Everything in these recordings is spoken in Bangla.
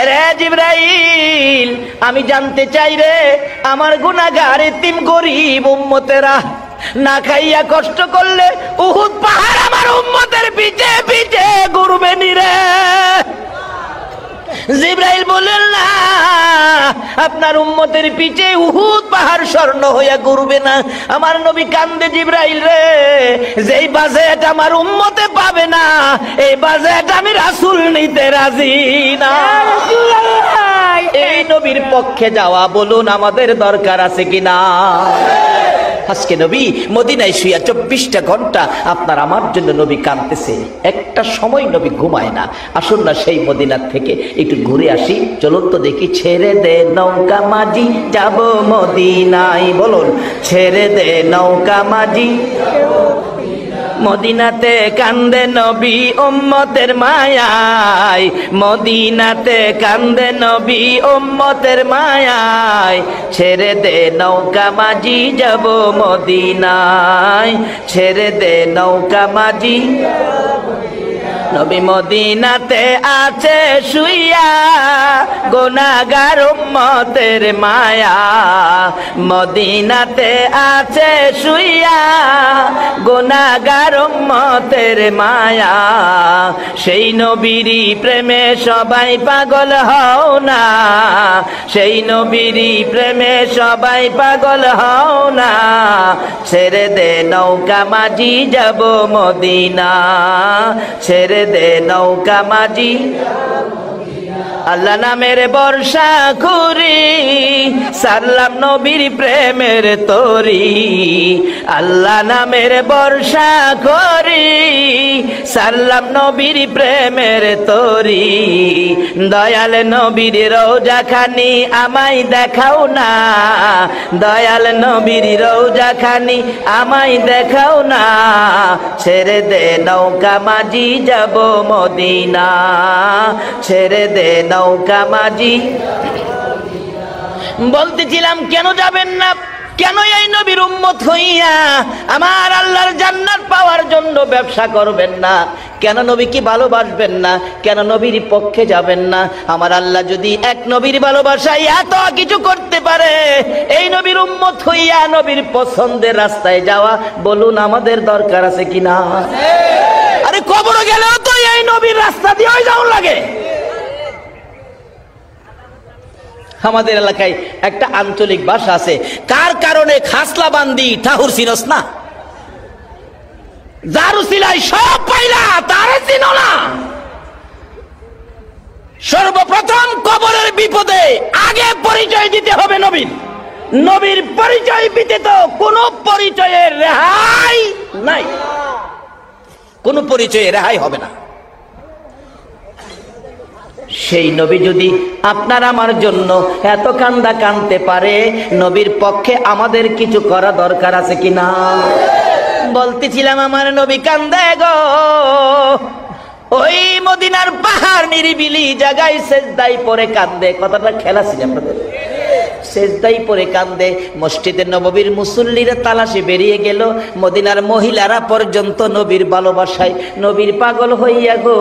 রে জিবরাইল, আমি জানতে চাই রে, আমার গুনাহগার এতিম গরিব উম্মতেরা না খাইয়া কষ্ট করলে উহুদ পাহাড় আমার উম্মতের পিছে পিছে ঘুরবে নি রে? জিবরাইল বললেন না, আপনার উম্মতের পিছে উহুদ পাহাড় স্বর্ণ হইয়া ঘুরবে না। আমার নবী কান্দে, জিবরাইল রে, যেই বাজেট আমার উম্মতে পাবে না, এই বাজেট আমি রাসূল নিতে রাজি না। এই নবীর পক্ষে যাওয়া বলুন আমাদের দরকার আছে কিনা? আজকে নবী মদিনায় শুইয়া 24টা ঘন্টা আপনার আমার জন্য নবী কাঁদতেছে, একটা সময় নবী ঘুমায় না। আসুন না সেই মদিনার থেকে একটু ঘুরে আসি, চলুন তো দেখি। ছেড়ে দে নৌকা মাঝি যাব মদিনায়, বলুন ছেড়ে দে নৌকা মাঝি। মদিনাতে কান্দে নবী উম্মতের মায়ায়, মদিনাতে কান্দে নবী উম্মতের মায়ায়। ছেড়ে দে নৌকা মাঝি যাব মদিনায়, ছেড়ে দে নৌকা মাঝি। নবী মদিনাতে আছে শুইয়া, গুনাহগার উম্মতের মায়া। মদিনাতে আছে শুইয়া, গুনাহগার উম্মতের মায়া। সেই নবীরই প্রেমে সবাই পাগল হও না, সেই নবীরই প্রেমে সবাই পাগল হও না। ছেড়ে দে নৌকা মাঝি যাব মদিনা, ছেড়ে দে নৌকা মাঝি। আল্লাহ নামের বর্ষা করি, সারলাম নবীর প্রেমের তরি। আল্লাহ নামের বর্ষা করি, সারলাম নবীর প্রেমের তরি। দয়াল নবীর রওজা খানি আমায় দেখাও না, দয়াল নবীর রওজা খানি আমায় দেখাও না। ছেড়ে দে নৌকা মাঝি যাব মদিনা, ছেড়ে দে নৌকা মাঝি। বলতেছিলাম কেন যাবেন না, কেন এই নবীর উম্মত হইয়া আমার আল্লাহর জান্নাত পাওয়ার জন্য ব্যবসা করবেন না? কেন নবীকে ভালোবাসবেন না? কেন নবীর পক্ষে যাবেন না? আমার আল্লাহ যদি এক নবীর ভালোবাসায় এত কিছু করতে পারে, এই নবীর উম্মত হইয়া নবীর পছন্দের রাস্তায় যাওয়া বলুন আমাদের দরকার আছে কিনা? আরে কবরে গেলেও তো এই নবীর রাস্তা দিয়ে যাওয়া লাগে। আমাদের এলাকায় একটা আঞ্চলিক ভাষা আছে, কার কারণে খাসলা বান্দি ঠাকুর চিনস না, যার উসিলায় সব পাইলা তারে চিনো না। সর্বপ্রথম কবরের বিপদে আগে পরিচয় দিতে হবে নবীর। নবীর পরিচয় ব্যতীত কোন পরিচয়ের রেহাই নাই, কোন পরিচয়ে রেহাই হবে না। সেই নবী যদি আপনার আমার জন্য এত কান্দা কাঁদতে পারে, নবীর পক্ষে আমাদের কিছু করা দরকার আছে কিনা? বলতেছিলাম আমার নবী কান্দে গো, ওই মদিনার পাহাড় নিরিবিলি জায়গায় সেজদায় পড়ে কান্দে। কথাটা খেলা ছিল আপনাদের, সেজদাই পরে কান্দে। মসজিদে নববীর মুসল্লিরা তালাশে বেরিয়ে গেল, মদিনার মহিলারা পর্যন্ত নবীর ভালোবাসায় নবীর পাগল হইয়া গো।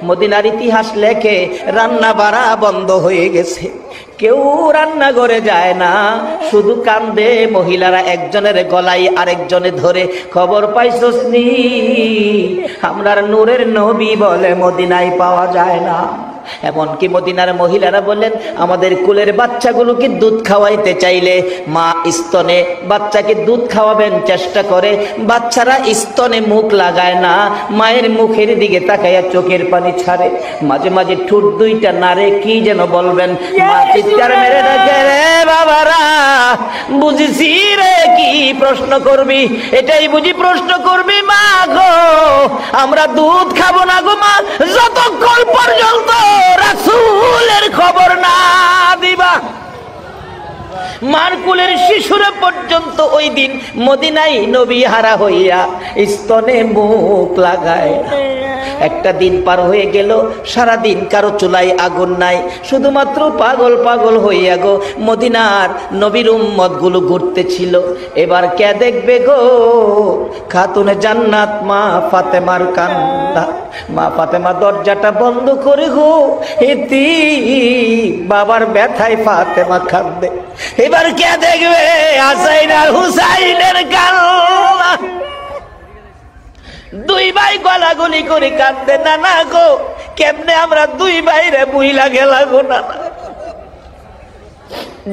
মদিনার ইতিহাস লেখে রান্না বাড়া বন্ধ হয়ে গেছে, কেউ রান্নাঘরে যায় না, শুধু কান্দে মহিলারা একজনের গলায় আরেকজনে ধরে। খবর পাইছস নি আমরার নূরের নবী বলে মদিনায় পাওয়া যায় না। এমনকি মদিনার মহিলারা বললেন, আমাদের কুলের বাচ্চাগুলোকে দুধ খাওয়াইতে চাইলে মা স্তনে বাচ্চাকে দুধ খাওয়াবেন চেষ্টা করে, বাচ্চারা স্তনে মুখ লাগায় না, মায়ের মুখের দিকে তাকাইয়া চোখের পানি ছাড়ে, মাঝে মাঝে ঠোঁট দুইটা নাড়ে, কি যেন বলবেন। মা চিৎকার মেরে ডাকে, রে বাবারা বুঝেছি রে, কি প্রশ্ন করবি? এটাই বুঝি প্রশ্ন করবি? মা গো, আমরা দুধ খাবো না গো মা, যতক্ষণ পর্যন্ত রাসূলের খবর না দিবা। মার কুলের শিশুরা পর্যন্ত ওই দিন মদিনায় নবী হারা হইয়া স্তনে মুখ লাগায়। একটা দিন পার হয়ে গেল, সারা দিন কারো চুলায় আগুন নাই, শুধুমাত্র পাগল পাগল হইয়া গো মদিনার নবীর উম্মত গুলো ঘুরতেছিল। এবার কে দেখবে গো? খাতুনে জান্নাত মা ফাতেমার কান্না। মা ফাতেমা দরজাটা বন্ধ করে গো এতি বাবার ব্যথায় ফাতেমা কাঁদে। এবার কে দেখবে? হাসাইন আর হুসাইনের কান্না। দুই ভাই গলাগলি করে কাঁদতে, নানা গো কেমনে আমরা দুই ভাইরে বুইলা গেলা গো নানা।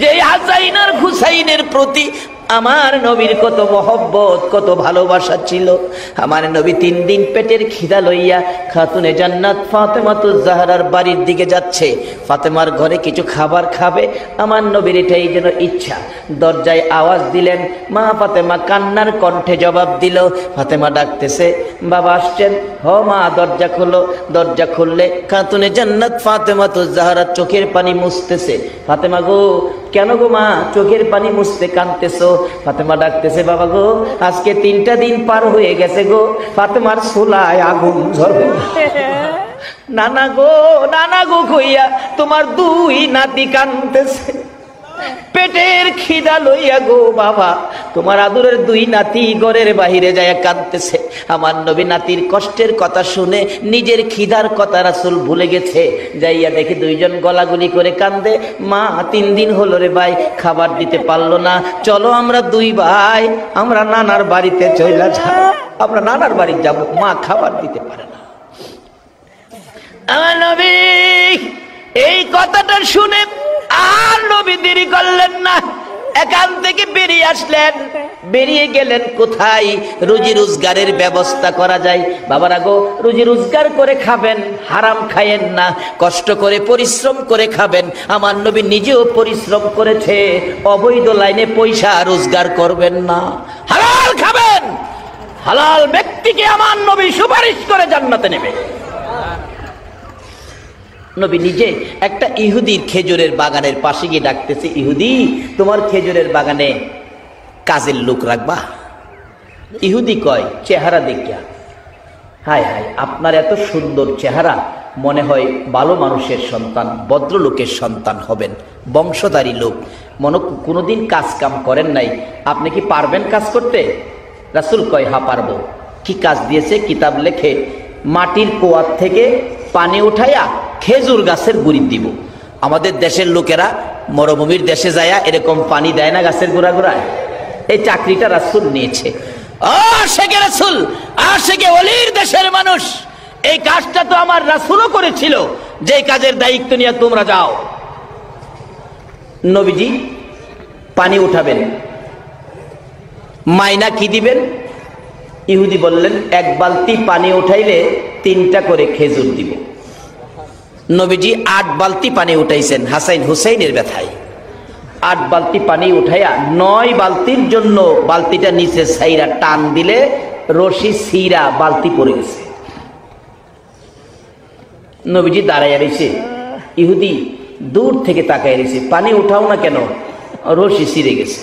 যে হাসাইন আর হুসাইনের প্রতি আমার নবীর কত মহব্বত, কত ভালোবাসা ছিল। আমার নবী 3 দিন পেটের খিদা লইয়া খাতুনে জান্নাত ফাতেমাতুজ জাহরার বাড়ির দিকে যাচ্ছে। ফাতেমার ঘরে কিছু খাবার খাবে, আমার নবীর এটাই যেন ইচ্ছা। দরজায় আওয়াজ দিলেন, মা ফাতেমা কান্নার কণ্ঠে জবাব দিল। ফাতেমা ডাকতেছে, বাবা আসছেন? হ মা, দরজা খোলো। দরজা খুললে খাতুনে জান্নাত ফাতেমাতুজ জাহরা চোখের পানি মুছতেছে। ফাতেমা গো, কেন গো মা চোখের পানি মুছতে কাঁদতেছো? ফাতেমা ডাকতেছে, বাবা গো আজকে 3টা দিন পার হয়ে গেছে গো, ফাতেমার চুলায় আগুন জ্বলবে। নানা গো কইয়া তোমার 2 নাতি কাঁদতেছে, পেটের খিদা লইয়া গো বাবা, তোমার আদরের 2 নাতি ঘরের বাহিরে যায় কাঁদতেছে। আমার নবী নাতির কষ্টের কথা শুনে নিজের খিদার কথা রাসূল ভুলে গেছে। যাইয়া দেখে 2 জন গলাগুলি করে কান্দে, মা 3 দিন হলো রে ভাই খাবার দিতে পারলো না, চলো আমরা 2 ভাই আমরা নানার বাড়িতে চইলা যাব, আমরা নানার বাড়ি যাব, মা খাবার দিতে পারে না। আমার নবী এই কথাটা শুনে আর নবী দেরি করলেন না, এখান থেকে বেরিয়ে আসলেন। বেরিয়ে গেলেন কোথায়? রুজি রোজগারের ব্যবস্থা করা যায়। বাবারা গো, রুজি রোজগার করে খাবেন, হারাম খায়েন না, কষ্ট করে পরিশ্রম করে খাবেন। আমার নবী নিজেও পরিশ্রম করেছে, অবৈধ লাইনে পয়সা রোজগার করবেন না, হালাল খাবেন। হালাল ব্যক্তিকে আমার নবী সুপারিশ করে জান্নাতে নেবে। নবী নিজে একটা ইহুদির খেজুরের বাগানের পাশে গিয়ে ডাকতেছে, ইহুদি তোমার খেজুরের বাগানে কাজের লোক রাখবা? ইহুদি কয়, চেহারা দেখিয়া হায় হায় আপনার এত সুন্দর চেহারা, মনে হয় ভালো মানুষের সন্তান, ভদ্রলোকের সন্তান হবেন, বংশধারী লোক, মনে কোনোদিন কাজ কাম করেন নাই, আপনি কি পারবেন কাজ করতে? রাসূল কয়, হ্যাঁ পারবো। কি কাজ দিয়েছে? কিতাব লেখে মাটির কুয়ার থেকে পানি উঠাইয়া খেজুর গাছের গুড়ি দিব। আমাদের দেশের লোকেরা মরুভূমির দেশে যায় এরকম পানি দেয় না গাছের গোড়া গোড়ায়, এই চাকরিটা রাসূল নিয়েছে। আশেকে রাসূল, আশেকে ওলির দেশের মানুষ, এই কাজটা তো আমার রাসূলও করেছিল, যে কাজের দায়িত্ব নিয়ে তোমরা যাও। নবীজি পানি উঠাবেন, মাইনা কি দিবেন? ইহুদি বললেন, 1 বালতি পানি উঠাইলে 3টা করে খেজুর দিব। নবীজি 8 বালতি পানি উঠাইছেন হাসাইন হুসাইনের ব্যথায়। 8 বালতি পানি উঠাইয়া 9 বালতির জন্য বালতিটা নিচে ছাইরা টান দিলে রশি ছিঁড়া বালতি পড়ে গেছে। নবীজি দাঁড়াইয়া রয়েছে, ইহুদি দূর থেকে তাকায় রয়েছে, পানি উঠাও না কেন? রশি ছিঁড়ে গেছে।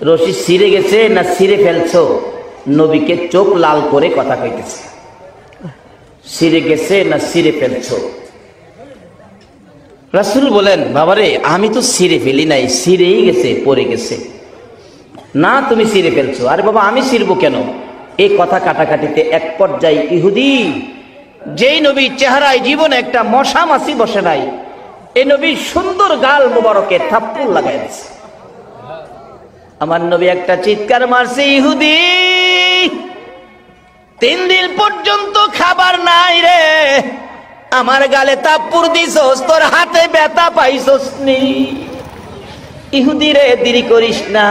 রশি ছিঁড়ে গেছে না ছিঁড়ে ফেলছো? নবীকে চোখ লাল করে কথা কইতেছে, ছিঁড়ে গেছে না ছিঁড়ে ফেলছো? রাসূল বলেন, বাবারে আমি তো ছিঁড়ে ফেলি নাই, ছিঁড়েই গেছে, পড়ে গেছে। না তুমি ছিঁড়ে ফেলছো। আরে বাবা আমি ছিঁড়বো কেন? এই কথা কাটাকাটিতে এক পর্যায়ে ইহুদি, যেই নবীর চেহারায় জীবনে একটা মশা মাছি বসে নাই, এই নবীর সুন্দর গাল মোবারকে থাপ্পড় লাগাই দিছে। আমার নবী একটা চিৎকার মারছে, ইহুদি 3 দিন পর্যন্ত খাবার নাই রে, আমার গালে থাপ্পড় দিছস, তোর হাতে ব্যথা পাইছস নি? ইহুদি রে দেরি করিস না,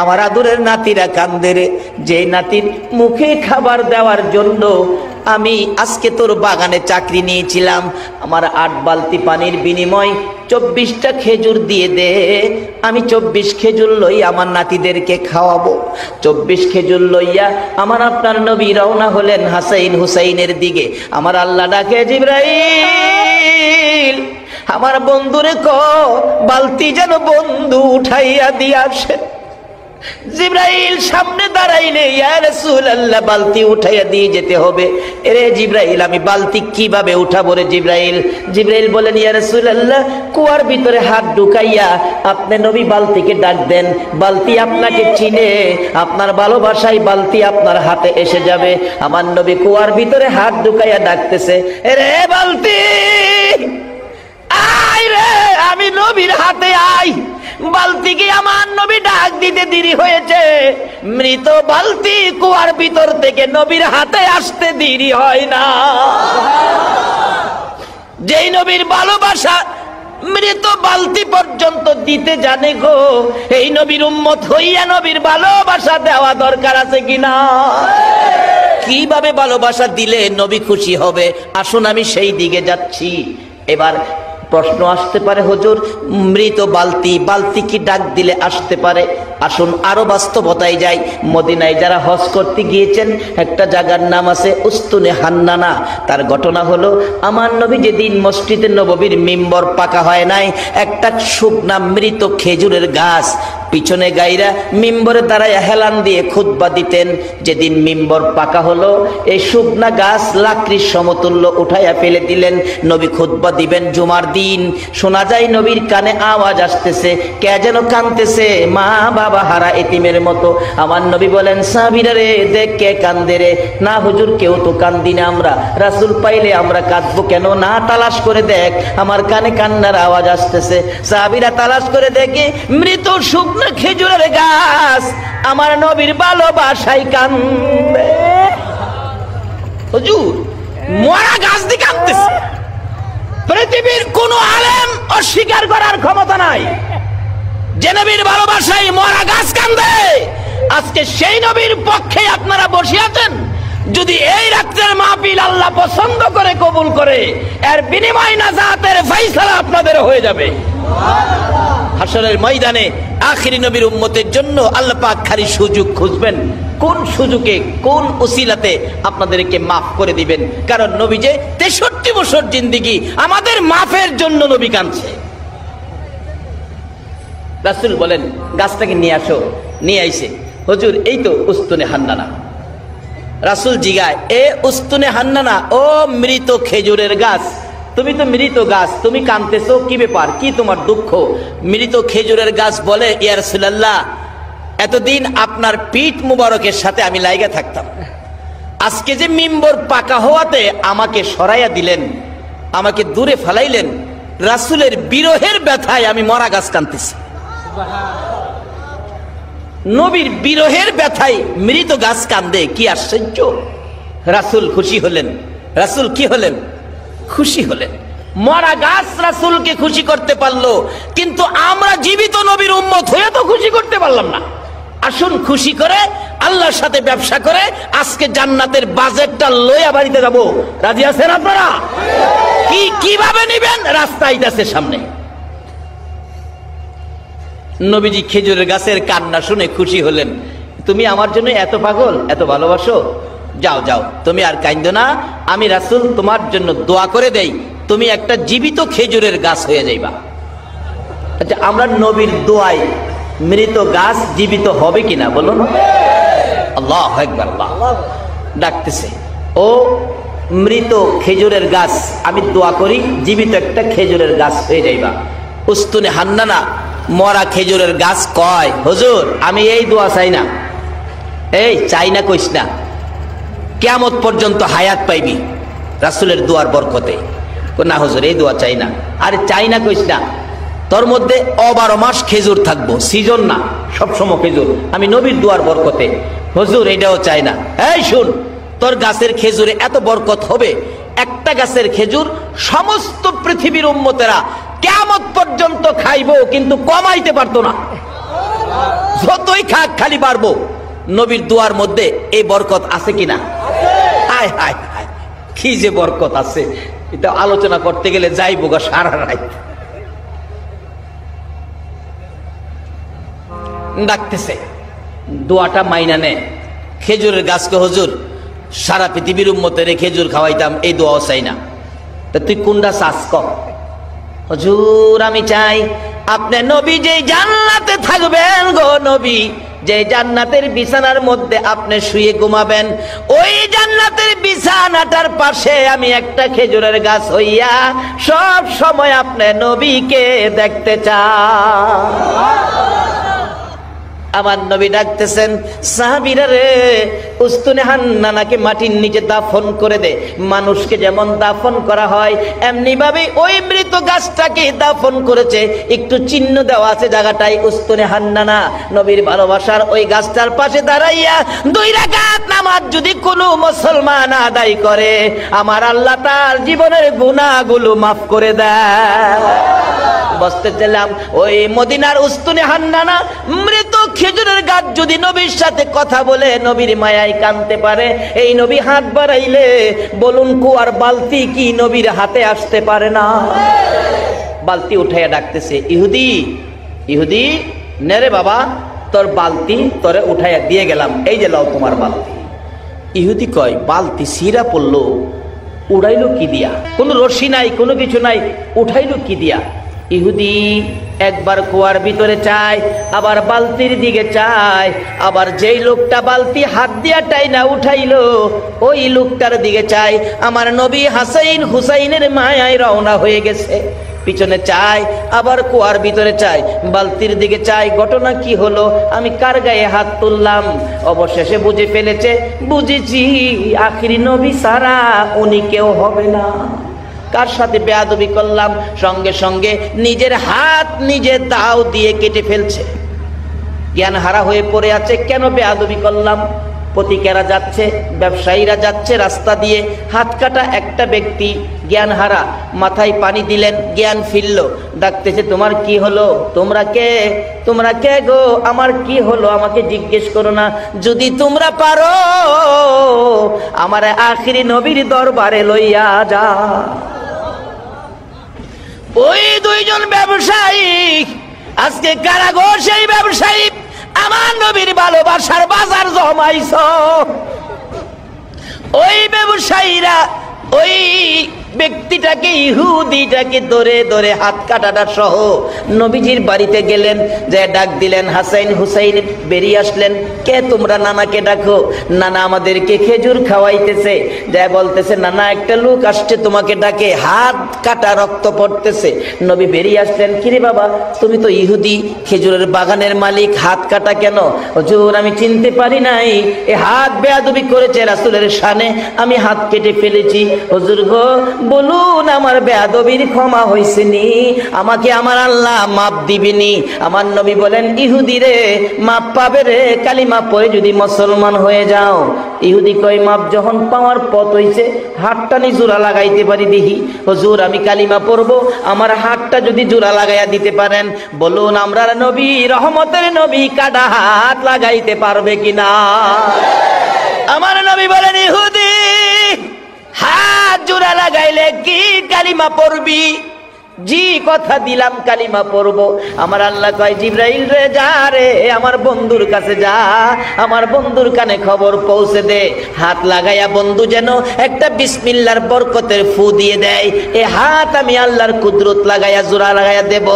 আমার আদরের নাতিরা কান্দে রে, যে নাতির মুখে খাবার দেওয়ার জন্য আমি আজকে তোর বাগানে চাকরি নিয়েছিলাম, আমার 8 বালতি পানির বিনিময় 24টা খেজুর দিয়ে দে, আমি 24 খেজুর লই আমার নাতিদেরকে খাওয়াবো। 24 খেজুর লইয়া আমার আপনার নবী রওনা হলেন হাসাইন হুসাইনের দিকে। আমার আল্লাহ ডাকে, জিবরাইল আমার বন্ধুরে বালতি যেন বন্ধু উঠাইয়া দিয়ে আসে। জিব্রাইল সামনে দাঁড়াইলে ইয়া রাসূলুল্লাহ বালতি উঠাইয়া দিয়ে যেতে হবে। এরে জিব্রাইল আমি বালতি কিভাবে উঠাবো রে জিব্রাইল? জিব্রাইল বলেন ইয়া রাসূলুল্লাহ কুয়ার ভিতরে হাত ঢুকাইয়া আপনি নবী বালতিকে ডাক দেন, বালতি আপনাকে চিনে, আপনার ভালোবাসায় বালতি আপনার হাতে এসে যাবে। আমার নবী কুয়ার ভিতরে হাত ঢুকাইয়া ডাকতেছে, এরে বালতি আয় রে, আমি নবীর হাতে আই। বালতিকে আমার নবী ডাক দিতে দেরি হয়েছে, মৃত বালতি কুয়ার ভিতর থেকে নবীর হাতে আসতে দেরি হয় না। যেই নবীর ভালোবাসা মৃত বালতি পর্যন্ত দিতে জানে গো, এই নবীর উম্মত হইয়া নবীর ভালোবাসা দেওয়া দরকার আছে কিনা? কিভাবে ভালোবাসা দিলে নবী খুশি হবে? আসুন আমি সেই দিকে যাচ্ছি। এবার প্রশ্ন আসতে পারে, হুজুর মৃত বালতি কি ডাক দিলে আসতে পারে? আসুন আরো বাস্তবতায় যাই। মদিনায় যারা হজ করতে গিয়েছেন একটা জায়গার নাম আছে উস্তুনে হান্নানা। তার ঘটনা হলো আমার নবী যেদিন মসজিদে নববীর মিম্বর পাকা হয় নাই, একটা শুকনা মৃত খেজুরের গাছ পিছনে গাইরা মিম্বরে দাঁড়ায় হেলান দিয়ে খুতবা দিতেন। যেদিন মিম্বর পাকা হলো এই শুকনা গাছ লাকড়ির সমতুল্য উঠাইয়া ফেলে দিলেন। নবী খুতবা দিবেন জুমার দিন, শোনা যায় নবীর কানে আওয়াজ আসতেছে, কে যেন কাঁদতেছে মা বাবা হারা এতিমের মতো। আমার নবী বলেন সাহাবীরা রে দেখ কে কান্দে রে। না হুজুর কেউ তো কান্দি না আমরা, রাসূল পাইলে আমরা কাঁদবো কেন? না তালাশ করে দেখ, আমার কানে কান্নার আওয়াজ আসতেছে। সাহাবীরা তালাশ করে দেখে মৃত শুকনো খেজুরের গাছ আমার নবীর ভালোবাসায় কান্দে। হুজুর মরা গাছ দিয়ে কাঁদতেছে। পৃথিবীর কোন আলেম অস্বীকার করার ক্ষমতা নাই যে নবীর ভালোবাসায় মরা গাছ কান্দে। আজকে সেই নবীর পক্ষে আপনারা বসে আছেন। যদি এই রাত্রের মাহফিল আল্লাহ পছন্দ করে কবুল করে, এর বিনিময় নাজাতের ফয়সালা আপনাদের হয়ে যাবে। হাশরের ময়দানে আখিরি নবীর উম্মতের জন্য আল্লাহ পাক খালি সুযোগ খুঁজবেন, কোন সুযোগে কোন উসিলাতে আপনাদেরকে মাফ করে দিবেন। কারণ নবী যে 63 বছর জিন্দেগি আমাদের মাফের জন্য নবী কাঁদছে। রাসূল বলেন গাছটাকে নিয়ে আসো। নিয়ে আইছে। হুজুর এই তো উস্তুনে হান্নানা। রাসূল জিগায় এ উস্তুনে হান্নানা, ও মৃত খেজুরের গাছ, তুমি তো মৃত গাছ, তুমি কাঁদতেছো কি ব্যাপার, কি তোমার দুঃখ? মৃত খেজুরের গাছ বলে ইয়া রাসূলুল্লাহ এতদিন আপনার পিঠ মুবারকের সাথে আমি লাইগা থাকতাম, আজকে যে মিম্বর পাকা হওয়াতে আমাকে সরাইয়া দিলেন, আমাকে দূরে ফেলাইলেন, রাসূলের বিরহের ব্যথায় আমি মরা গাছ কাঁদতেছি। নবীর বিরহের ব্যথায় মৃত গাছ কান্দে, কি আশ্চর্য! রাসূল খুশি হলেন। রাসূল কি হলেন? খুশি হলেন। মরা গাছ রাসূলকে খুশি করতে পারলো, কিন্তু আমরা জীবিত নবীর উম্মত হয়ে তো খুশি করতে পারলাম না। আসুন খুশি করে আল্লাহর সাথে ব্যবসা করে আজকে জান্নাতের বাজেটটা লইয়া বাড়িতে যাব। রাজি আছেন আপনারা? কিভাবে নিবেন? রাস্তা আইতাছে সামনে। নবীজি খেজুরের গাছের কান্না শুনে খুশি হলেন। তুমি আমার জন্য এত পাগল, এত ভালোবাসো, যাও যাও তুমি আর কাঁদো না, আমি রাসূল তোমার জন্য দোয়া করে দেই, তুমি একটা জীবিত খেজুরের গাছ হয়ে যাইবা। আচ্ছা আমরা নবীর দোয়ায় মৃত গাছ জীবিত হবে কিনা বলুন? আল্লাহু আকবার। আল্লাহ ডাকতেছে, ও মৃত খেজুরের গাছ, আমি দোয়া করি জীবিত একটা খেজুরের গাছ হয়ে যাইবা। উস্তুনে হান্নানা মরা খেজুরের গাছ কয় হুজুর আমি এই দোয়া চাই না। এই চাই না কইস না, কিয়ামত পর্যন্ত হায়াত পাইবি রাসূলের দোয়ার বরকতে। না হুজুর এই দোয়া চাই না। আরে চাই না কইস না, তোর মধ্যে 12 মাস খেজুর থাকবো, সিজন না, সবসময় খেজুর, আমি নবীর দোয়ার বরকতে। হুজুর এটাও চাই না। এই শুন, তোর গাছের খেজুরে এত বরকত হবে, একটা গাছের খেজুর সমস্ত পৃথিবীর উম্মতেরা কিয়ামত পর্যন্ত খাইবো, কিন্তু কমাইতে পারতো না, যতই খাক খালি বাড়বো। নবীর দোয়ার মধ্যে এই বরকত আছে কিনা? হায় হায় হায়, কি যে বরকত আছে, এটা আলোচনা করতে গেলে যাইবো গা সারা রাত। ডাকতেছে, দোয়াটা মাইনা নে। খেজুরের গাছকে হুজুর সারা পৃথিবীর উম্মতের খেজুর খাওয়াইতাম, এই দোয়াও চাই না। তা তুই কোনটা চাস ক? হুজুর আমি চাই আপনি নবী যেই জান্নাতে থাকবেন গো নবী, যে জান্নাতের বিছানার মধ্যে আপনি শুয়ে ঘুমাবেন, ওই জান্নাতের বিছানাটার পাশে আমি একটা খেজুরের গাছ হইয়া সব সময় আপনি নবীকে দেখতে চাই। আমার নবী ডাকতেছেন, সাহাবীরা রে, উস্তুনে হান্নানাকে মাটির নিচে দাফন করে দে। মানুষকে যেমন দাফন করা হয় এমনি ভাবে ওই মৃত গাছটাকে দাফন করেছে, একটু চিহ্ন দেওয়া আছে জায়গাটাই উস্তুনে হান্নানা। নবীর ভালোবাসার ওই গাছটার পাশে দাঁড়াইয়া 2 রাকাত নামাজ যদি কোনো মুসলমান আদায় করে, আমার আল্লাহ তার জীবনের গুনাহগুলো মাফ করে দেয়। বসতে চাইলাম, ওই মদিনার উস্তুনে হান্নানা মৃত খেজুরের গাছ যদি নবীর সাথে কথা বলে, নবীর মায়ায় কানতে পারে, এই নবী হাত বাড়াইলে বলুন কুয়ার বালতি কি নবীর হাতে আসতে পারে না? বালতি উঠাইয়া ডাকতেছে, ইহুদি ইহুদি নেরে বাবা, তোর বালতি তোরে উঠাইয়া দিয়ে গেলাম, এই যে লাও তোমার বালতি। ইহুদি কয়, বালতি সিরা পড়লো, উড়াইলো কি দিয়া? কোনো রশি নাই, কোনো কিছু নাই, উঠাইলো কি দিয়া? ইহুদি একবার কুয়ার ভিতরে চায়, আবার বালতির দিকে চায়, আবার যেই লোকটা বালতি হাত দিয়া টাইনা উঠাইলো ওই লোকটার দিকে চায়। আমার নবী হাসাইন হুসাইনের মায়ায় রওনা হয়ে গেছে, পিছনে চায়, আবার কুয়ার ভিতরে চায়, বালতির দিকে চায়। ঘটনা কি হলো, আমি কার গায়ে হাত তুললাম? অবশেষে বুঝে ফেলেছে, বুঝেছি আখিরি নবী সারা উনি কেউ হবে না। কার সাথে বেয়াদবি করলাম? সঙ্গে সঙ্গে নিজের হাত নিজে দাও দিয়ে কেটে ফেলছে। জ্ঞান হারা হয়ে পড়ে আছে, কেন বেয়াদবি করলাম? পথিকেরা যাচ্ছে, ব্যবসায়ীরা যাচ্ছে রাস্তা দিয়ে, হাত কাটা একটা ব্যক্তি জ্ঞান হারা, মাথায় পানি দিলেন, জ্ঞান ফিরল, ডাকতেছে, তোমার কি হলো? তোমরা কে? তোমরা কে গো? আমার কি হলো আমাকে জিজ্ঞেস করো না। যদি তোমরা পারো আমার আখিরি নবীর দরবারে লইয়া যা। ওই 2 জন ব্যবসায়ী আজকে কারাগো, সেই ব্যবসায়ী আমার নবীর ভালোবাসার বাজার জমাইছ। ওই ব্যবসায়ীরা ওই ব্যক্তিটাকে, ইহুদিটাকে ধরে ধরে হাত কাটাটা সহ নবীজির বাড়িতে গেলেন, যে ডাক দিলেন, হাসাইন হুসাইন বেরিয়ে আসলেন। কে তোমরা? নানাকে ডাকো। নানা আমাদেরকে খেজুর খাওয়াইতেছে, যা বলতেছে, নানা একটা লোক আসছে তোমাকে ডাকে, হাত কাটা রক্ত পড়তেছে। নবী বেরিয়ে আসলেন, কিরে বাবা, তুমি তো ইহুদি, খেজুরের বাগানের মালিক, হাত কাটা কেন? হুজুর আমি চিনতে পারি নাই, এ হাত বেয়াদবি করেছে রাসূলের শানে, আমি হাত কেটে ফেলেছি। হুজুর গো, বলুন আমার বেয়াদবির ক্ষমা হইছে নি? আমাকে আমার আল্লাহ মাপ দিবেনি? আমার নবী বলেন, ইহুদি রে, মাপ পাবে রে কালিমা পড়ে যদি মুসলমান হয়ে যাও। ইহুদি কয়, মাপ যখন পাওয়ার পথ হইছে, হাতটা নি জোড়া লাগাইতে পারি দেখি। হুজুর আমি কালিমা পড়বো, আমার হাতটা যদি জোড়া লাগাইয়া দিতে পারেন, বলুন আমরা নবী, রহমতের নবী, কাটা হাত লাগাইতে পারবে কিনা? আমার নবী বলেন, ইহুদি হাত জোড়া লাগাইলে কি কালিমা পড়বি? জি কথা দিলাম কালিমা পড়বো। আমার আল্লাহ কয়, জিবরাইল রে যা রে, আমার বন্ধুর কাছে যা, আমার বন্ধুর কানে খবর পৌঁছে দে, হাত লাগাইয়া বন্ধু যেন একটা বিসমিল্লাহর বরকতের ফু দিয়ে দেয়। এ হাত আমি আল্লাহর কুদরত লাগাইয়া জোড়া লাগাইয়া দেব।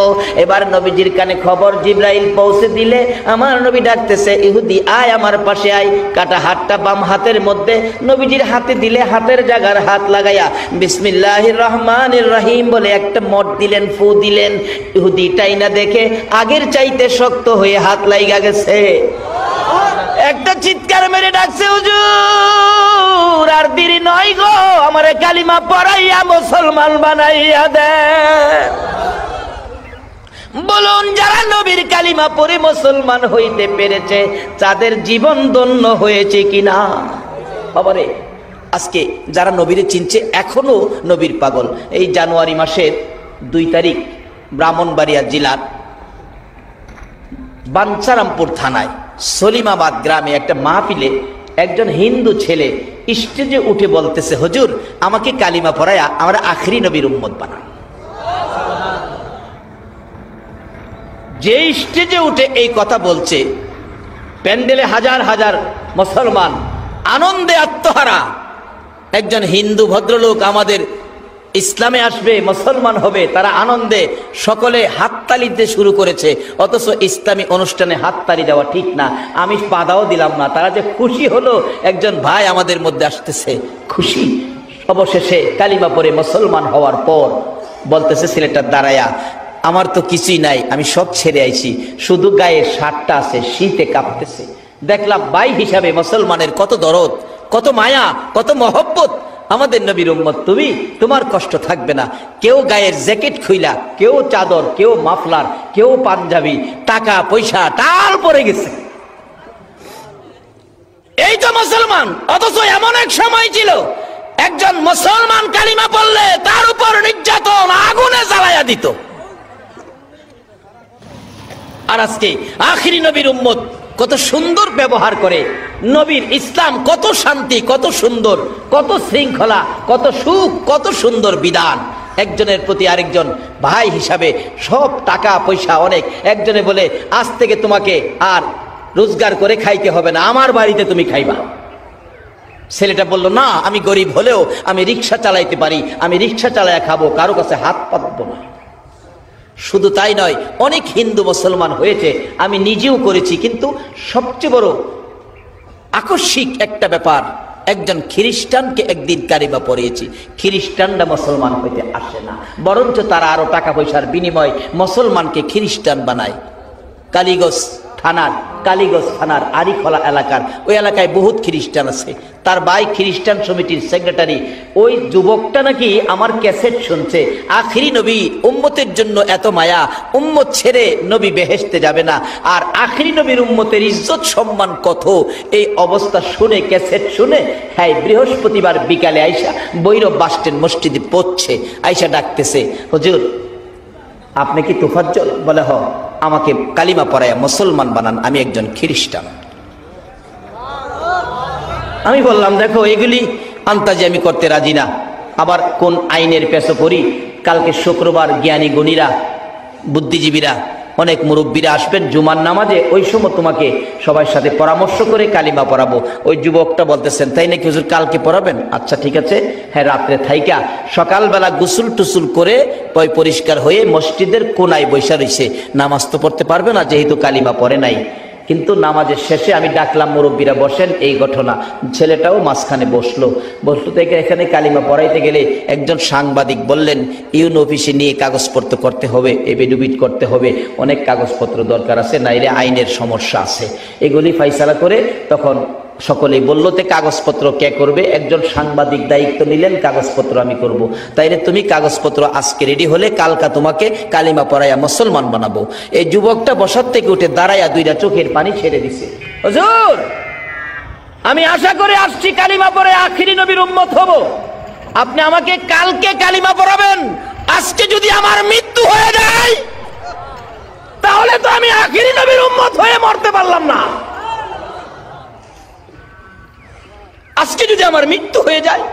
এবার নবীজির কানে খবর জিবরাইল পৌঁছে দিলে আমার নবী ডাকতেছে, ইহুদি আয় আমার পাশে আয়। কাটা হাতটা বাম হাতের মধ্যে নবীজির হাতে দিলে, হাতের জায়গার হাত লাগাইয়া বিসমিল্লাহির রহমানির রহিম বলে একটা মট দিলেন, ফু দিলেন। ইহুদি টাইনা দেখে আগের চাইতে শক্ত হয়ে হাত লাইগা গেছে। একটা চিৎকার মেরে ডাকছে, হুজুর আর দেরি নয় গো, আমারে কালিমা পড়াইয়া মুসলমান বানাইয়া দে। বলুন যারা নবীর কালিমা পড়ে মুসলমান হইতে পেরেছে, তাদের জীবন ধন্য হয়েছে কিনা? বাবারে, আজকে যারা নবীরে চিনছে এখনো নবীর পাগল। এই জানুয়ারি মাসের 2 তারিখ ব্রাহ্মণবাড়িয়া জেলার বাঞ্ছারামপুর থানায় সলিমাবাদ গ্রামে একটা মাহফিলে একজন হিন্দু ছেলে স্টেজে উঠে বলতেছে, হুজুর আমাকে কালিমা পড়ায়া আমরা আখরি নবীর উম্মত বানান। যে স্টেজে উঠে এই কথা বলছে, প্যান্ডেলে হাজার হাজার মুসলমান আনন্দে আত্মহারা। একজন হিন্দু ভদ্রলোক আমাদের ইসলামে আসবে, মুসলমান হবে, তারা আনন্দে সকলে হাততালি দিতে শুরু করেছে। অথচ ইসলামী অনুষ্ঠানে হাততালি দেওয়া ঠিক না, আমি বাধাও দিলাম না। তারা যে খুশি হলো একজন ভাই আমাদের মধ্যে আসতেছে, খুশি। অবশেষে কালিমা পড়ে মুসলমান হওয়ার পর বলতেছে ছেলেটা দাঁড়ায়া, আমার তো কিছুই নাই, আমি সব ছেড়ে আইছি, শুধু গায়ে শার্টটা আছে, শীতে কাঁপতেছে। দেখলাম ভাই হিসাবে মুসলমানের কত দরদ, কত মায়া, কত মহব্বত। আমাদের নবীর উম্মত তুমি, তোমার কষ্ট থাকবে না। কেউ গায়ের জ্যাকেট খুইলা, কেউ চাদর, কেউ মাফলার, কেউ পাঞ্জাবি, টাকা পয়সা টাল পড়ে গেছে। এই তো মুসলমান। অথচ এমন এক সময় ছিল একজন মুসলমান কালিমা পড়লে তার উপর নির্যাতন আগুনে জ্বালায়া দিত। আর আজকে আখিরি নবীর উম্মত কত সুন্দর ব্যবহার করে। নবীর ইসলাম কত শান্তি, কত সুন্দর, কত শৃঙ্খলা, কত সুখ, কত সুন্দর বিধান। একজনের প্রতি আরেকজন ভাই হিসাবে সব টাকা পয়সা অনেক। একজনে বলে আজ থেকে তোমাকে আর রোজগার করে খাইতে হবে না, আমার বাড়িতে তুমি খাইবা। ছেলেটা বলল না, আমি গরিব হলেও আমি রিক্সা চালাইতে পারি, আমি রিক্সা চালাইয়া খাবো, কারো কাছে হাত পাতবো না। শুধু তাই নয়, অনেক হিন্দু মুসলমান হয়েছে, আমি নিজেও করেছি। কিন্তু সবচেয়ে বড় আকস্মিক একটা ব্যাপার, একজন খ্রিস্টানকে একদিন কালিমা পড়িয়েছি। খ্রিস্টানরা মুসলমান হইতে আসে না, বরঞ্চ তারা আরো টাকা পয়সার বিনিময় মুসলমানকে খ্রিস্টান বানায়। কালীগঞ্জ থানার আরিখলা এলাকার ওই এলাকায় বহুত খ্রিস্টান আছে। তার ভাই খ্রিস্টান সমিতির সেক্রেটারি। ওই যুবকটা নাকি আমার ক্যাসেট শুনছে, আখিরি নবী, উম্মতের জন্য এত মায়া, উম্মত ছেড়ে নবী বেহেশতে যাবে না, আর আখিরি নবীর উম্মতের ইজ্জত সম্মান কত। এই অবস্থা শুনে, ক্যাসেট শুনে, হ্যাঁ বৃহস্পতিবার বিকালে আইসা বৈরব বাসস্ট্যান্ড মসজিদে পড়ছে। আইসা ডাকতেছে, হুজুর আপনি কি তুফাজ্জল? বলে হ, আমাকে কালিমা পড়ায়া মুসলমান বানান, আমি একজন খ্রিস্টান। আমি বললাম দেখো এগুলি আন্তাজি আমি করতে রাজি না। আবার কোন আইনের পেছো করি। কালকে শুক্রবার জ্ঞানী গুণীরা, বুদ্ধিজীবীরা, অনেক মুরব্বীরা আসবেন জুমার নামাজে, ওই সময় তোমাকে সবার সাথে পরামর্শ করে কালিমা পড়াবো। ওই যুবকটা বলতেছেন তাই নাকি হুজুর, কালকে পড়াবেন? আচ্ছা ঠিক আছে। হ্যাঁ, রাত্রে থাইকা সকালবেলা গোসল টুসুল করে পরিষ্কার হয়ে মসজিদের কোনায় বৈশা রইছে। নামাজ তো পড়তে পারবে না যেহেতু কালিমা পড়ে নাই। কিন্তু নামাজের শেষে আমি ডাকলাম, মুরব্বীরা বসেন, এই ঘটনা। ছেলেটাও মাঝখানে বসলো থেকে এখানে কালিমা পড়াইতে গেলে একজন সাংবাদিক বললেন, ইউন অফিসে নিয়ে কাগজপত্র করতে হবে, এফিডেভিট করতে হবে, অনেক কাগজপত্র দরকার আছে, নাইলে আইনের সমস্যা আছে। এগুলি ফাইসালা করে তখন সকলেই বলল তে কাগজপত্র কে করবে? একজন সাংবাদিক দায়িত্ব নিলেন, কাগজপত্র আমি করব। তাইলে তুমি কাগজপত্র আজকে রেডি হলে কালকা তোমাকে কালিমা পড়াইয়া মুসলমান বানাবো। এই যুবকটা বসার থেকে উঠে দাঁড়াইয়া দুইটা চোখের পানি ছেড়ে দিছে। হুজুর আমি আশা করে আসছি কালিমা পড়ে আখিরি নবীর উম্মত হব, আপনি আমাকে কালকে কালিমা পড়াবেন। আজকে যদি আমার মৃত্যু হয়ে যায় তাহলে তো আমি আখিরি নবীর উম্মত হয়ে মরতে পারলাম না। আজকে যদি আমার মৃত্যু হয়ে যায়,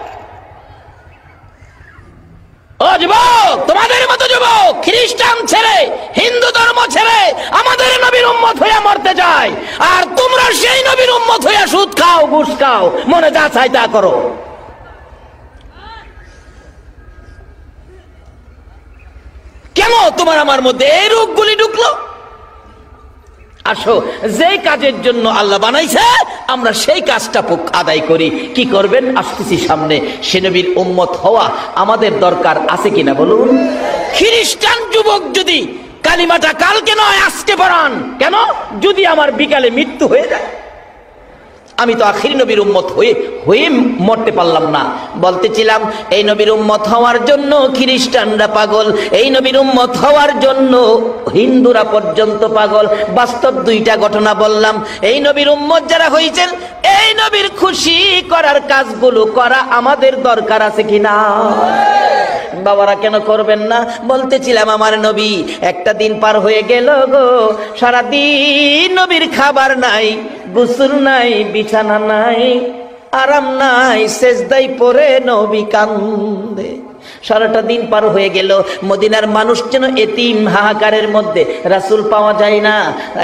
ও যুবক, তোমাদের মতো যুবক খ্রিস্টান ছেড়ে, হিন্দু ধর্ম ছেড়ে আমাদের নবীর উম্মত হয়ে মরতে যায়, আর তোমরা সেই নবীর উম্মত হয়ে সুদ খাও, ঘুষ খাও, মনে যা চাই তা করো। কেন তোমার আমার মধ্যে এই রোগগুলি ঢুকলো? আসো, যে কাজের জন্য আল্লাহ বানাইছে আমরা সেই কাজটা আদায় করি। কি করবেন? আসতেছি সামনে। সে নবীর উম্মত হওয়া আমাদের দরকার আছে কিনা বলুন? খ্রিস্টান যুবক যদি কালিমাটা কালকে নয় আজকে পড়ান, কেন? যদি আমার বিকালে মৃত্যু হয়ে যায়, আমি তো আখিরি নবীর উম্মত হয়ে মরতে পারলাম না। বলতেছিলাম এই নবীর উম্মত হওয়ার জন্য খ্রিস্টানরা পাগল, এই নবীর উম্মত হওয়ার জন্য হিন্দুরা পর্যন্ত পাগল। বাস্তব দুইটা ঘটনা বললাম। এই নবীর উম্মত যারা হয়েছেন, এই নবীর খুশি করার কাজগুলো করা আমাদের দরকার আছে কিনা? বাবারা কেন করবেন না? বলতেছিলাম আমার নবী একটা দিন পার হয়ে গেল গো, সারাদিন নবীর খাবার নাই, গোসল নাই, বিছানা নাই, আরাম নাই, সেজদাই পড়ে নবী কান্দে। সারাটা দিন পার হয়ে গেল, মদিনার মানুষ যেন এতিম, হাহাকারের মধ্যে, রাসূল পাওয়া যায় না।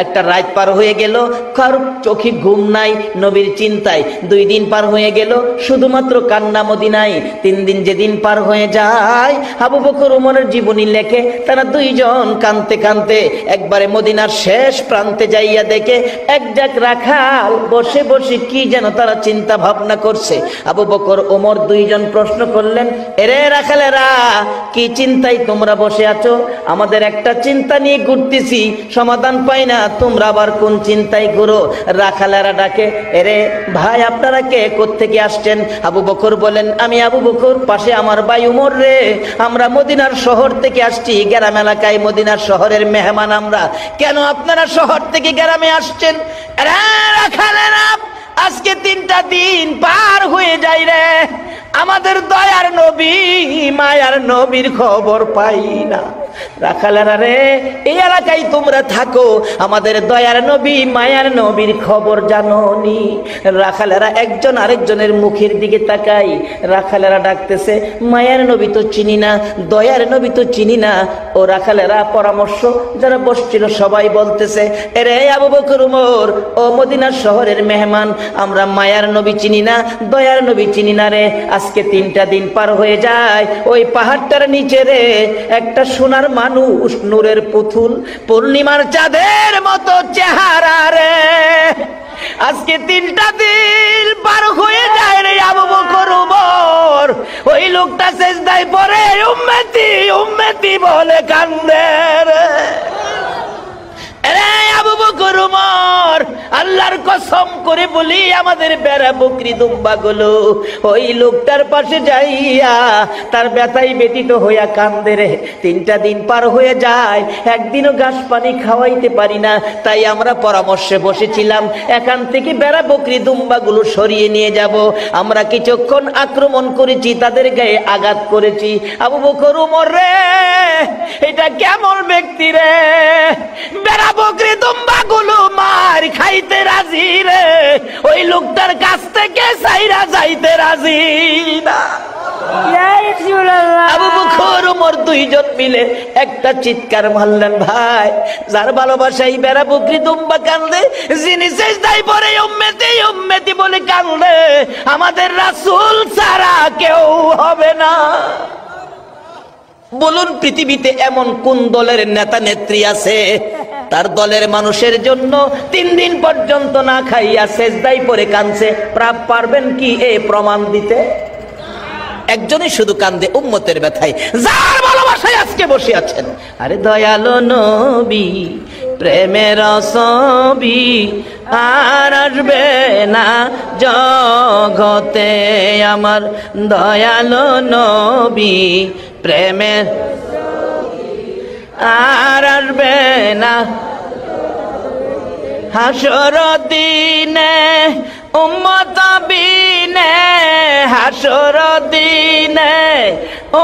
একটা রাত পার হয়ে গেল, কার চোখে ঘুম নাই, নবীর চিন্তায়। 2 দিন পার হয়ে গেল, শুধুমাত্র কান্না মদিনায়। 3 দিন যেদিন পার হয়ে যায়, আবু বকর ওমরের জীবনী লেখে, তারা 2 জন কাঁদতে কাঁদতে একবারে মদিনার শেষ প্রান্তে যাইয়া দেখে এক জাক রাখাল বসে বসে কি যেন তারা চিন্তা ভাবনা করছে। আবু বকর ওমর 2 জন প্রশ্ন করলেন, এরে রাখালেরা, কি চিন্তায় তোমরা বসে আছো? আমাদের একটা চিন্তা নিয়ে ঘুরতেছি, সমাধান পাই না, তোমরা আবার কোন চিন্তায় ঘুরো? রাখালেরা ডাকে, এরে ভাই, আপনারা কে, কোত্থেকে আসছেন? আবু বকর বলেন, আমি আবু বকর, পাশে আমার ভাই উমর রে, আমরা মদিনার শহর থেকে আসছি, গ্রাম এলাকায় মদিনার শহরের মেহমান আমরা। কেন আপনারা শহর থেকে গ্রামে আসছেন? রাখালেরা, আজকে 3টা দিন পার হয়ে যায় রে, আমাদের দয়ার নবী, মায়ার নবীর খবর পাই না। রাখালেরা রে, এই এলাকায় তোমরা থাকো, আমাদের দয়ার নবী, মায়ার নবীর খবর জানোনি? রাখালেরা একজন আরেকজনের মুখের দিকে তাকাই। রাখালেরা ডাকতেছে, মায়ার নবী তো চিনি না, দয়ার নবী তো চিনি না। ও রাখালেরা পরামর্শ, যারা বসছিল সবাই বলতেছে, এরে আবু বকর উমর, ও মদিনার শহরের মেহমান, আমরা মায়ার নবী চিনি না, দয়ার নবী চিনি না রে। আজকে 3টা দিন পার হয়ে যায়, ওই পাহাড়টার নিচে রে একটা সোনার মানুষ, নূরের পুতুল, পূর্ণিমার চাঁদের মতো চেহারা রে। আজকে 3টা দিন পার হয়ে যায় রে আবু বকর উমর, ওই লোকটা সেজদায় পড়ে উম্মতি উম্মতি বলে কান্দে রে। আবু বকর উমর, আল্লাহর কসম করে বলি, আমাদের বেড়া বকরি দুম্বা গুলো ওই লোকটার পাশে যাইয়া তার ব্যথায় ব্যতীত হইয়া কান্দে রে। 3টা দিন পার হয়ে যায়, একদিনও ঘাস পানি খাওয়াইতে পারি না। তাই আমরা পরামর্শে বসেছিলাম, এখান থেকে বেড়া বকরি দুম্বা গুলো সরিয়ে নিয়ে যাব। আমরা কিছুক্ষণ আক্রমণ করেছি, তাদের গায়ে আঘাত করেছি। আবু বকর উমর রে, এটা কেমন ব্যক্তি রে, বেড়া বকরি দুম্বা গুলো মার খাইতে রাজি রে, ওই লোকটার কাছ থেকে সাইরা যাইতে রাজি না। আবু বকর ওমর 2 জন মিলে একটা চিৎকার মারলেন, ভাই, যার ভালোবাসাই বেড়া বকরি দুম্বা কান্দে, যিনি সেজদায় পড়ে উম্মতি উম্মতি বলে কান্দে, আমাদের রাসূল ছাড়া কেউ হবে না। বলুন, পৃথিবীতে এমন কোন দলের নেতা নেত্রী আছে তার দলের মানুষের জন্য 3 দিন পর্যন্ত না খাইয়া সেজদায় পড়ে কাঁদছে? পারবেন কি এ প্রমাণ দিতে? একজনই শুধু কান্দে উম্মতের ব্যথায়, যার ভালোবাসায় আজকে বসে আছেন। আরে দয়ালো নবী, প্রেমের ছবি আর আসবে না জগতে, আমার দয়ালো নবী, প্রেমের আর আসবে না হাসর দিনে উম্মত বিনে, হাসর দিনে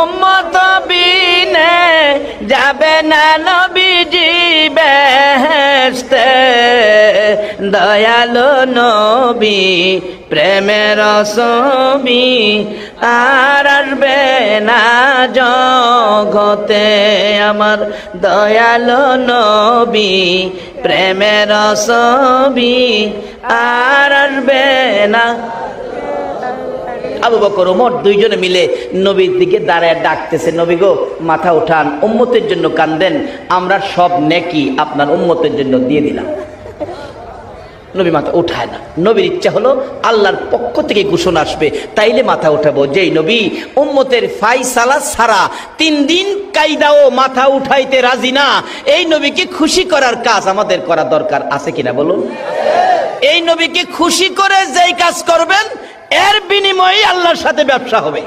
উম্মত বিনে যাবে না নবীজি বেহেশতে। দয়ালো নবী, প্রেমের ছবি আর আসবে না জগতে, আমার দয়ালো নবী, প্রেমের ছবি আর আসবে না। আবু বকর ওমর 2 জনে মিলে নবীর দিকে দাঁড়ায় ডাকতেছে, নবী গো, মাথা উঠান, উম্মতের জন্য কান্দেন, আমরা সব নেকি আপনার উম্মতের জন্য দিয়ে দিলাম। নবী মাথা উঠায় না। নবীর ইচ্ছা হলো আল্লাহর পক্ষ থেকে ঘোষণা আসবে, তাইলে মাথা উঠাবো। যেই নবী উম্মতের ফায়সালা ছাড়া 3 দিন কায়দাও মাথা উঠাইতে রাজি না, এই নবীকে খুশি করার কাজ আমাদের করা দরকার আছে কিনা বলুন? এই নবীকে খুশি করে যেই কাজ করবেন, এর বিনিময়ে আল্লাহর সাথে ব্যবসা হবে।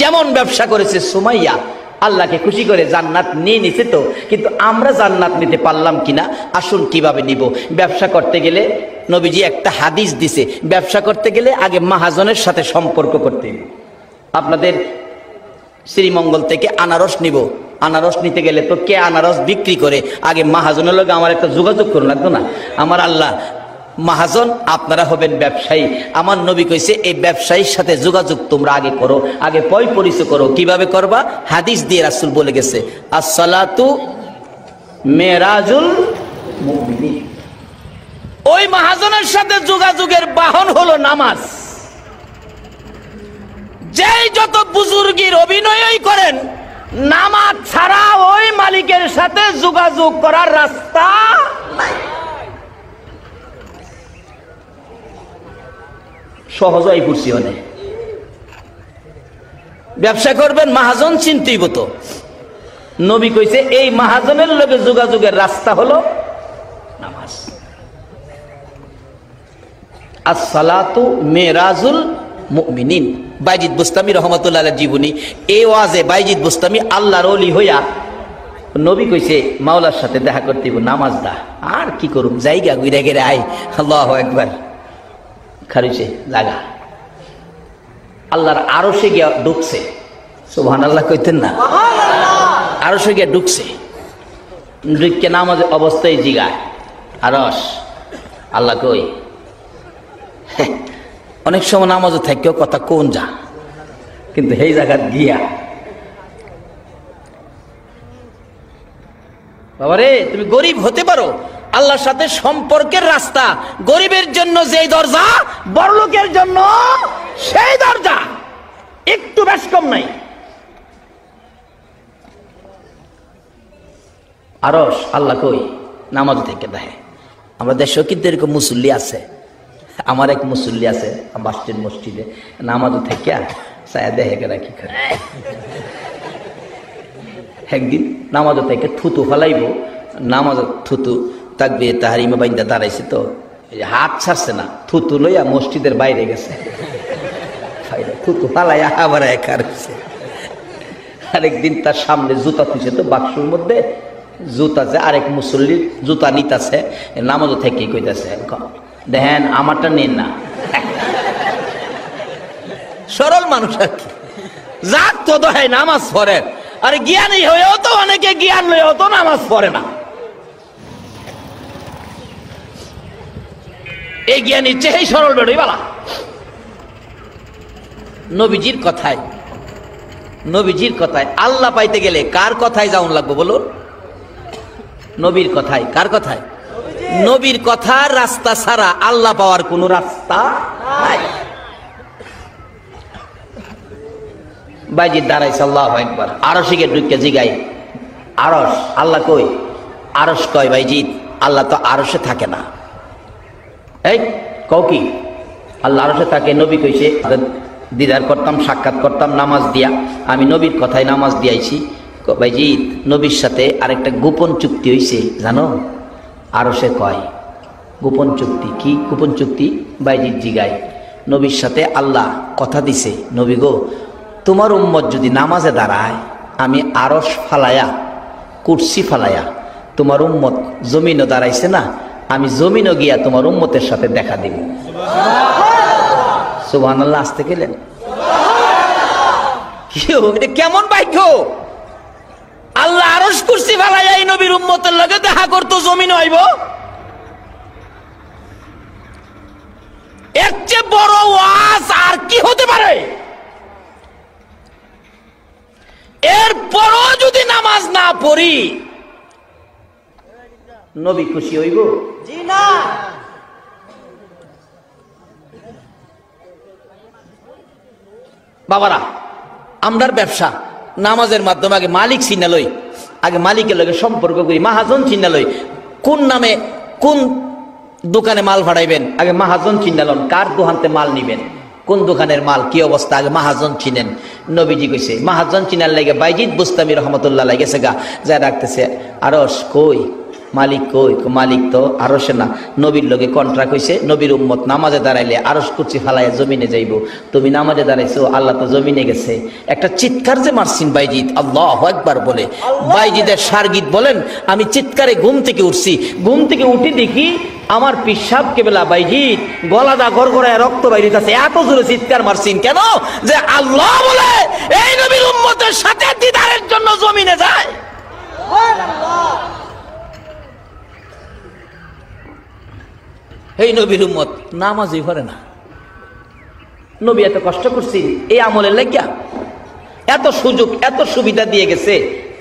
যেমন ব্যবসা করেছে সুমাইয়া, আল্লাহকে খুশি করে জান্নাত নিয়ে নিছে তো, কিন্তু আমরা জান্নাত নিতে পারলাম কিনা? আসুন কিভাবে নিব। ব্যবসা করতে গেলে নবীজি একটা হাদিস দিছে, ব্যবসা করতে গেলে আগে মাহাজনের সাথে সম্পর্ক করতে। আপনাদের শ্রীমঙ্গল থেকে আনারস নিব, আনারস নিতে গেলে তো কে আনারস বিক্রি করে, আগে মাহাজনের লোক আমার একটা যোগাযোগ করুন লাগতো না? আমার আল্লাহ মহাজন, আপনারা হবেন ব্যবসায়ী। আমার নবী কইছে এই ব্যবসায়ীর সাথে যোগাযোগ তোমরা আগে করো, আগে পরিচয় করো। কিভাবে করবা? হাদিস দিয়ে রাসূল বলে গেছে, আসসালাতু মেরাজুল মুমিনিন। ওই মহাজনের সাথে যোগাযোগের বাহন হলো নামাজ। যেই যত বুজুর্গির অভিনয়ই করেন, নামাজ ছাড়া ওই মালিকের সাথে যোগাযোগ করার রাস্তা নাই। সহজই পড়ছি অনেক। ব্যবসা করবেন, মহাজন চিনতেইব তো। নবী কইছে এই মহাজনের লগে যোগাযোগের রাস্তা হলো নামাজ। আসসালাতু মেরাজুল মুমিনিন। বাইজিদ বুস্তামি রহমাতুল্লাহ আলাইহির জীবনী। এই ওয়াজে বাইজিদ বুস্তামি আল্লাহর ওলি হইয়া নবী কইছে মাওলার সাথে দেখা করতে নামাজ দা। আর কি করুম, জায়গা ঘুরে গেলে আই। আল্লাহু আকবার। খারিছে লাগা আল্লাহর আরশে গিয়া ঢুকছে। সুবহানাল্লাহ কইতেন না? আরশে গিয়া ঢুকছে। ঢুকে নামাজ অবস্থায় জিগায়, আরশ আল্লাহ কই? অনেক সময় নামাজও থাকেও কথা কোন যা, কিন্তু সেই জায়গা গিয়া বাবারে তুমি গরিব হতে পারো, আল্লাহর সাথে সম্পর্কের রাস্তা গরিবের জন্য যেই দরজা, বড়লোকের জন্য সেই দরজা, একটু বেশ কম নাই। আরশ আল্লাহ কই? নামাজ থেকে দেখে। আমাদের দেশেও কিন্তু এরকম মুসল্লি আছে। আমার এক মুসল্লি আছে মসজিদে, নামাজও থেকে দেখে গেলা কি করে। একদিন নামাজও থেকে থুতু ফেলাইব, নামাজ থুতু তাকবীর তাহরিমা বাইন্দা দাঁড়াইছে, তো হাত ছাড়ছে না, থুতু লইয়া মসজিদের বাইরে গেছে। থুতু ফালাইয়া আবার একা রয়েছে। আরেকদিন তার সামনে জুতা তুলছে, তো বাক্সর মধ্যে জুতা আছে, আরেক মুসল্লির জুতা নিতাছে, নামাজও থেকে কইতাছে দেখেন আমারটা নেন না। সরল মানুষ আর কি, যাক তো দোহাই নামাজ পড়ে। আরে জ্ঞানী হয়েও তো অনেকে জ্ঞান লয়েও তো নামাজ পড়ে না। এই জ্ঞানী চেহেই সরল বেড়ই বালা। নবীজির কথায় আল্লাহ পাইতে গেলে কার কথায় যাওন লাগবে বলুন? নবীর কথায়। কার কথায়? নবীর কথার রাস্তা ছাড়া আল্লাহ পাওয়ার কোন রাস্তা নাই। বাইজিদ দাঁড়াইছে, আল্লাহু আকবার। আরশে গিয়ে ঢুকে জিগাই, আরশ আল্লাহ কই? আরশ কয় বাইজিদ আল্লাহ তো আরশে থাকে না। এই কও কি? আল্লাহ আরশে থাকে। নবী কইছে দিদার করতাম, সাক্ষাৎ করতাম নামাজ দিয়া, আমি নবীর কথায় নামাজ দিয়াইছি। বাইজিদ নবীর সাথে আরেকটা গোপন চুক্তি হইছে জানো? আরশে কয় গোপন চুক্তি। কি গোপন চুক্তি? বাইজিদ জিগায়, নবীর সাথে আল্লাহ কথা দিছে, নবী গো তোমার উম্মত যদি নামাজে দাঁড়ায়, আমি আরশ ফালায়া কুরসি ফালায়া, তোমার উম্মত জমিনও দাঁড়াইছে না, আমি জমিনও গিয়া তোমার উম্মতের সাথে দেখা দিব। সুবহানাল্লাহ। আসতে গেলেন এটা কেমন ভাগ্য? আল্লাহ আরশ কুরসি ফালায়া এই নবীর উম্মতের লগে দেখা করতো, জমিন হইব। এর চেয়ে বড় ওয়াজ আর কি হতে পারে? এরপরও যদি নামাজ না পড়ি, নবী খুশি হইব? জি না। বাবারা, আমরার ব্যবসা নামাজের মাধ্যমে আগে মালিক চিনা লই, আগে মালিকের লগে সম্পর্ক করি, মাহাজন চিনা লই। কোন নামে কোন দোকানে মাল ভাড়াইবেন, আগে মাহাজন চিনা লন। কার দোকানতে মাল নিবেন, কোন দোকানের মাল কি অবস্থা, আগে মাহাজন চিনেন। নবীজি কইছে মাহাজন চিনার লাগে বাইজিদ বুস্তামি রহমতুল্লাহ লাগেছে গা যা রাখতেছে, আরশ কই? মালিক কই? মালিক তো আরশে না, নবীর লগে কন্ট্রাক্ট হইছে। নবীর উম্মত নামাজে দাঁড়াইলে আরশ কুরসি ফালাইয়া জমিনে যাইব, তুমি নামাজে দাঁড়াইছো, আল্লাহ তো জমিনে গেছে। একটা চিৎকার যে মারছিন বাইজিদ আল্লাহু আকবার বলে, বাইজিদের সারগীত বলেন, আমি চিৎকারে ঘুম থেকে উঠছি, ঘুম থেকে উঠি দেখি আমার পিসাব কেবলা বাইজিদ গলাদা গড়গড়ায় রক্ত বাইরিতেছে। এত জোরে চিৎকার মারছিন কেন? যে আল্লাহ বলে এই নবীর উম্মতের সাথে দিদারের জন্য জমিনে যায়। এই নবীর উম্মত নামাজই পড়ে না। নবী এত কষ্ট করছি এই আমলের লাগিয়া, এত সুযোগ এত সুবিধা দিয়ে গেছে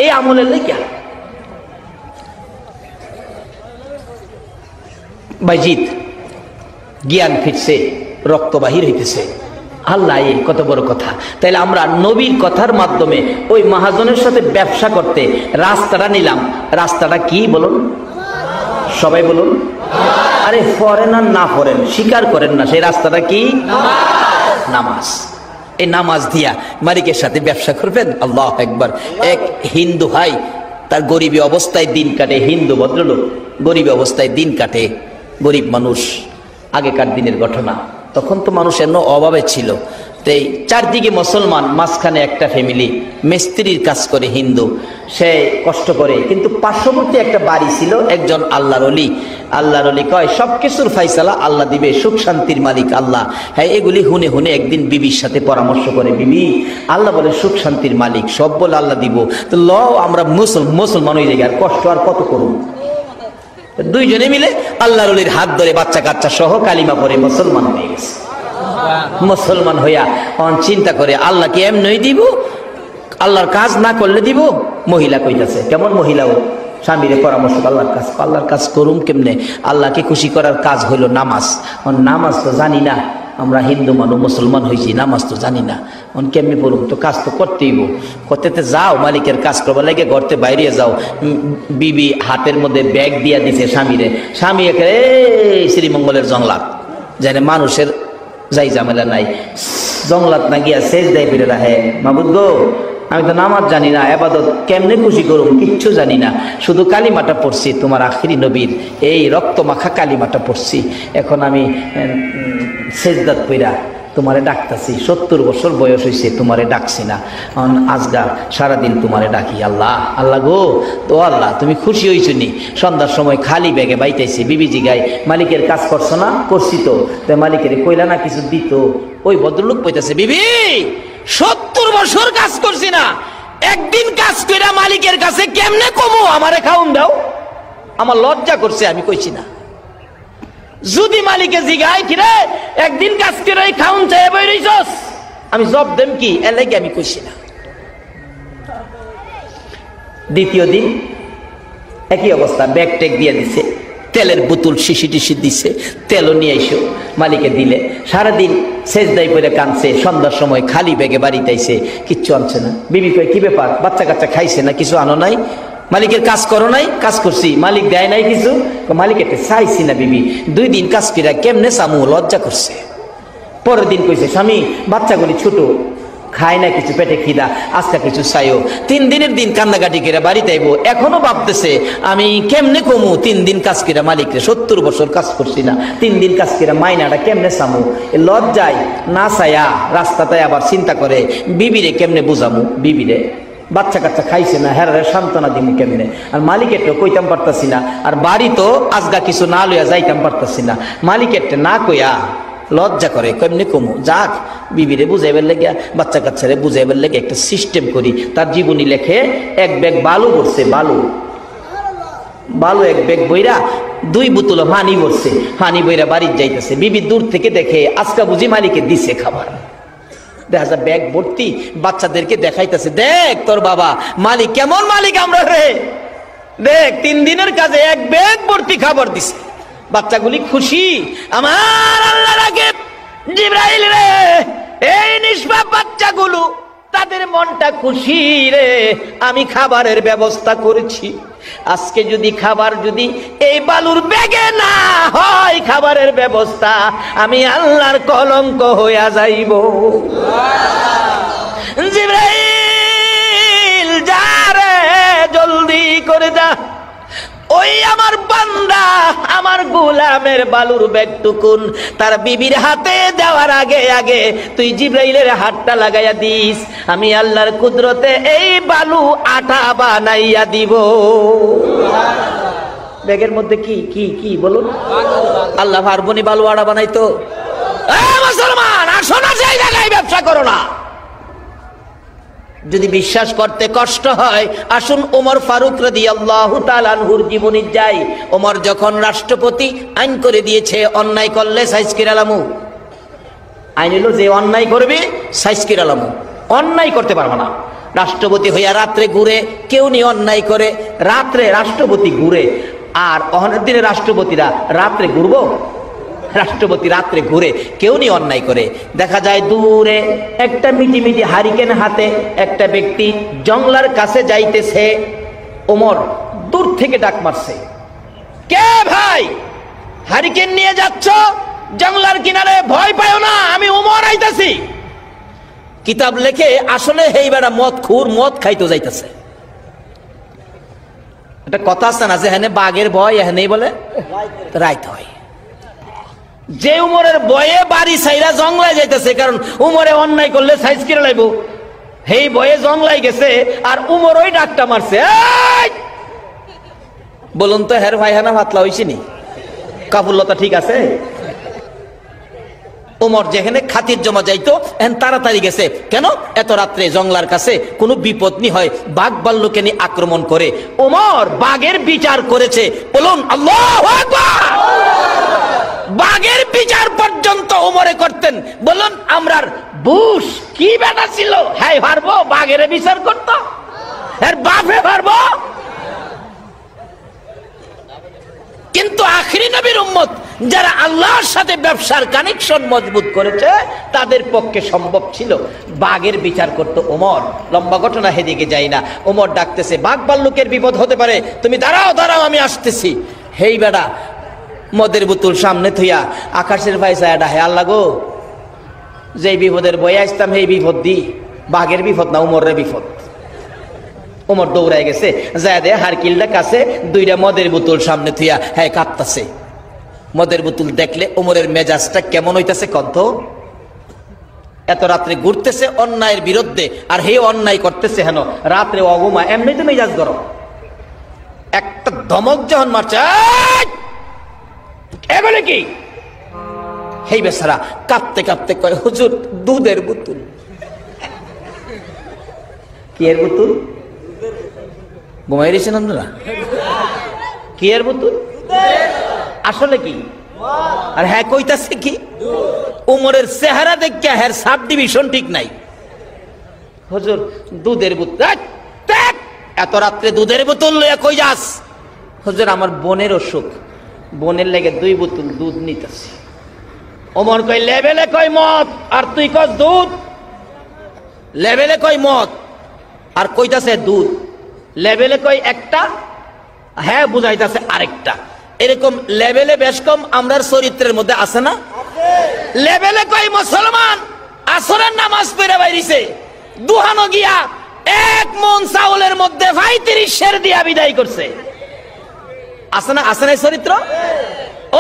এই আমলের লাগিয়া। বাইজিৎ জ্ঞান ফিরছে, রক্ত বাহির হইতেছে। আল্লাহ, কত বড় কথা। তাইলে আমরা নবীর কথার মাধ্যমে ওই মহাজনের সাথে ব্যবসা করতে রাস্তাটা নিলাম। রাস্তাটা কি বলুন, সবাই বলুন। আরে পড়েন আর না পড়েন, স্বীকার করেন না, সেই রাস্তাটা কি? নামাজ। এই নামাজ দিয়া মালিকের সাথে ব্যবসা করবেন। আল্লাহ একবার। এক হিন্দু ভাই তার গরিবী অবস্থায় দিন কাটে, হিন্দু ভদ্রলোক গরিবী অবস্থায় দিন কাটে, গরিব মানুষ। আগেকার দিনের ঘটনা, তখন তো মানুষ এমন অভাবে ছিল। তো এই চারদিকে মুসলমান, মাঝখানে একটা ফ্যামিলি মিস্ত্রির কাজ করে, হিন্দু, সে কষ্ট করে। কিন্তু পার্শ্ববর্তী একটা বাড়ি ছিল একজন আল্লাহর ওলি। আল্লাহর ওলি কয় সব কিছুর ফাইসালা আল্লাহ দিবে, সুখ শান্তির মালিক আল্লাহ। হ্যাঁ, এগুলি হুনে হুনে একদিন বিবির সাথে পরামর্শ করে, বিবি আল্লাহ বলে সুখ শান্তির মালিক, সব বলে আল্লাহ দিব, তো ল আমরা মুসলমান হয়ে যাই, আর কষ্ট আর কত করুন। দুইজনে মিলে আল্লাহর ওলির হাত ধরে বাচ্চা কাচ্চা সহ কালিমা পড়ে মুসলমান হয়ে গেছে। মুসলমান হইয়া চিন্তা করে আল্লাহ কি এমনই দিব, আল্লাহর কাজ না করলে দিব। মহিলা কইতাছে, কেমন মহিলাও স্বামীরে পরামর্শ, আল্লাহর কাজ করুম কেমনে? আল্লাহকে খুশি করার কাজ হইল নামাজ। নামাজ তো জানি না, আমরা হিন্দু মানুষ মুসলমান হয়েছি, নামাজ তো জানি না, কেমনি পড়ুম? তো কাজ তো করতেই, করতে যাও, মালিকের কাজ করবার লাগে ঘরতে বাইরে যাও। বিবি হাতের মধ্যে ব্যাগ দিয়া দিছে স্বামীরে। স্বামী একে শ্রীমঙ্গলের জংলাত জানে, মানুষের যাই ঝামেলা নাই, জংলাত না গিয়া শেষ দেয় ফিরে রাখে, মাবুদ গো আমি তো নামাজ জানি না, আবাদত কেমনে খুশি করুম কিচ্ছু জানি না, শুধু কালিমাটা পড়ছি, তোমার আখিরি নবীর এই রক্ত মাখা কালিমাটা পড়ছি। এখন আমি সেজদাত পইরা তোমারে ডাকতাছি, 70 বছর বয়স হয়েছে তোমারে ডাকছি না, আজগা সারাদিন তোমারে ডাকি। আল্লাহ আল্লাহ গো, তো আল্লাহ তুমি খুশি হয়েছ নি? সন্ধ্যার সময় খালি ব্যাগে বাইতেছি, বিবিজি গাই মালিকের কাজ করছো না? করছি তো। মালিকের কইলা না কিছু দিত? ওই ভদ্রলোক কইতাছে, বিবি 70 বছর কাজ করছি না, একদিন কাজ কইরা মালিকের কাছে কেমনে কমো? আমারে খাউন দাও। আমার লজ্জা করছে, আমি কইছি না। যদি মালিকে জিগাই কিরে একদিন কাজ করে খাউন চাই বই রইছস, আমি জব দেম কি? এর লাগে আমি কইছি না। দ্বিতীয় দিন একই অবস্থা, ব্যাগ টেক দিয়ে দিছে, তেলের বোতল শিশি টিশি দিছে, তেলও নিয়ে আইসো মালিকে দিলে। সারাদিন সেজদাই পরে কাঁদছে, সন্ধ্যার সময় খালি ব্যাগে বাড়িতে আইছে, কিচ্ছু আনছে না। বিবি কয় কি ব্যাপার, বাচ্চা কাচ্চা খাইছে না, কিছু আনো নাই? মালিকের কাজ করো নাই? কাজ করছি। মালিক দেয় নাই কিছু? মালিক একটা চাইছি না বিবি, 2 দিন কাজ কইরা কেমনে সামু, লজ্জা করছে। পরের দিন কইছে, স্বামী বাচ্চাগুলি ছোট, খায় না কিছু, পেটে খিদা, আজকে কিছু চাইও। 3 দিনের দিন কান্দাকাটি করে বাড়িতে আইবো, এখনো ভাবতেছে আমি কেমনে কমু 3 দিন কাজ করে মালিকরে, 70 বছর কাজ করছি না, 3 দিন কাজ করে মাইনাটা কেমনে সামু? লজ্জায় না চাইয়া রাস্তাতে আবার চিন্তা করে বিবিরে কেমনে বুঝামু, বিবিরে বাচ্চা কাচ্চা খাইছে না, হেরারে সান্ত্বনা দিমু কেমনে? আর মালিকেরটা কইতাম পারতাছি না, আর বাড়ি তো আজগা কিছু না লইয়া যাইতাম পারতাছি না। মালিকেরটা না কইয়া লজ্জা করে, কেমনে কমু? যাক, বিবিরে বুঝাইবার লেগে, বাচ্চা কাচ্চারে বুঝাইবার লেগে একটা সিস্টেম করি। তার জীবনী লেখে, 1 ব্যাগ বালু ভরছে, বালু 1 ব্যাগ বইরা 2 বোতল পানি ভরছে, পানি বইরা বাড়ির যাইতেছে। বিবি দূর থেকে দেখে আজকা বুঝি মালিকে দিছে খাবার। দেখা যায় ব্যাগ ভর্তি, বাচ্চাদেরকে দেখাইতেছে, দেখ তোর বাবা মালিক কেমন মালিক, আমরা রে দেখ 3 দিনের কাজে 1 ব্যাগ ভর্তি খাবার দিছে। বাচ্চাগুলি খুশি। আমার আল্লাহর আগে জিবরাইল রে, এই নিষ্পাপ বাচ্চাগুলো, তাদের মনটা খুশি রে, আমি খাবারের ব্যবস্থা করেছি। আজকে যদি খাবার যদি এই বালুর ব্যাগে না হয় খাবারের ব্যবস্থা, আমি আল্লাহর কলঙ্ক হইয়া যাইব। জিবরাইল যা রে, জলদি করে যা, ওই আমার বান্দা আমার গোলামের বালুর ব্যাগটুকুন তার বিবির হাতে দেওয়ার আগে আগে তুই জিবরাইলের হাতটা লাগাইয়া দিস, আমি আল্লাহর কুদরতে এই বালু আটা বানাইয়া দিব। ব্যাগের মধ্যে কি কি কি বলুন? আল্লাহ পারবনি বালু আটা বানাইতো? মুসলমান আসো না, সেই জায়গায় ব্যবসা করো না। যদি বিশ্বাস করতে কষ্ট হয়, আসুন ওমর ফারুক রাদিয়াল্লাহু তাআলা আনহুর জীবনী যাই। ওমর যখন রাষ্ট্রপতি, আইন করে দিয়েছে অন্যায় করলে সাইজকির আলামু, আইন হলো যে অন্যায় করবে সাইজকির আলামু, অন্যায় করতে পারবে না। রাষ্ট্রপতি হইয়া রাত্রে ঘুরে, কেউ নি অন্যায় করে, রাত্রে রাষ্ট্রপতি ঘুরে। আর অহনের দিনে রাষ্ট্রপতিরা রাত্রে ঘুরবো? রাষ্ট্রপতি রাত্রে ঘুরে, কেউ নি অন্যায় করে। দেখা যায় দূরে একটা মিটি হারিকেন হাতে একটা ব্যক্তি জংলার কাছে যাইতেছে। ওমর দূর থেকে ডাক মারছে, কে ভাই, হারিকেন নিয়ে যাচ্ছ জংলার কিনারে? ভয় পাও না, আমি ওমর আইতাছি। কিতাব লেখে আসলে হেই বেড়া মদ খুর, মদ খাইতে যাইতেছে। একটা কথা আছে না যে হেনে বাঘের ভয় এখানেই বলে রাইত হয়। যে উমরের বয়ে বাড়ি সাইরা জংলায় যাইতেছে, কারণ উমরে অন্যায় করলে সাইজ কিনে লাইব, হেই বয়ে জংলায় গেছে আর উমর ওই ডাকটা মারছে। বলুন তো হের ভাই হানা ভাতলা হইছিনি? কাবুল্লতা ঠিক আছে? ওমর যেখানে খাতির জমা যাইতো এখন তাড়াতাড়ি গেছে। কেন? এত রাত্রে জংলার কাছে কোনো বিপদ নি হয়, বাঘ ভাল্লুকে নিয়ে আক্রমণ করে। ওমর বাঘের বিচার করেছে। বলুন আল্লাহু আকবার। বাঘের বিচার পর্যন্ত ওমরে করতেন। বলুন আমরার বুশ কি বেটা ছিল, হ্যাঁ পারবো বাঘের বিচার করত? এর বাপে পারবো? কিন্তু আখেরি নবীর উম্মত যারা আল্লাহর সাথে ব্যবসার কানেকশন মজবুত করেছে, তাদের পক্ষে সম্ভব ছিল বাঘের বিচার করতে। ওমর, লম্বা ঘটনা হেদিকে যাই না, ওমর ডাকতেছে, বাঘ ভাল্লুকের বিপদ হতে পারে, তুমি দাঁড়াও দাঁড়াও আমি আসতেছি। হেই বেড়া মদের বোতল সামনে থইয়া আকাশের ভাই চায়া, হে আল্লাহ গো, যেই বিপদের বয়ে আসতাম সেই বিপদ দি, বাঘের বিপদ না উমরের বিপদ। ওমর দৌড়াই গেছে, যায় দে হারকিলটা কাছে, দুইটা মদের বোতল সামনে থইয়া হ্যাঁ কাঁপতাছে। মদের বোতল দেখলে ওমরের মেজাজটা কেমন হইতাছে কন্ত? এত রাত্রে ঘুরতেছে অন্যায়ের বিরুদ্ধে, আর হে অন্যায় করতেছে হেন রাত্রে অগুমা, এমনি তো মেজাজ গরম। একটা ধমক যখন মারছে, এগুলো কি? হেই বেচারা কাঁপতে কাঁপতে কয়, হুজুর দুধের বোতল। কি এর বোতল? ঘুমাই রেছেন আপনারা? কি এর বোতল? আসলে কি? আর হ্যাঁ কইতাছে কি? উমরের চেহারা দেখে হ্যাঁ সাব ডিভিশন ঠিক নাই। হুজুর দুধের বোতল। এত রাত্রে দুধের বোতল লইয়া কই যাস? হুজুর আমার বোনের অসুখ, বোনের লেগে 2 বোতল দুধ নিতেছি। ওমর কই লেভেলে কই মদ আর তুই কস দুধ? লেভেলে কই মদ আর কইতাছে দুধ, লেভেলে কই একটা, হ্যাঁ বুঝাইতাছে আরেকটা। এরকম লেভেলে বেশ কম আমরার চরিত্রের মধ্যে আছে না? লেভেলে কই মুসলমান আসরের নামাজ পড়ে বাইরিছে, দুহানো গিয়া 1 মণ চাউলের মধ্যে 35 সের দিয়া বিদায় করছে। আছে না? আছে না চরিত্র?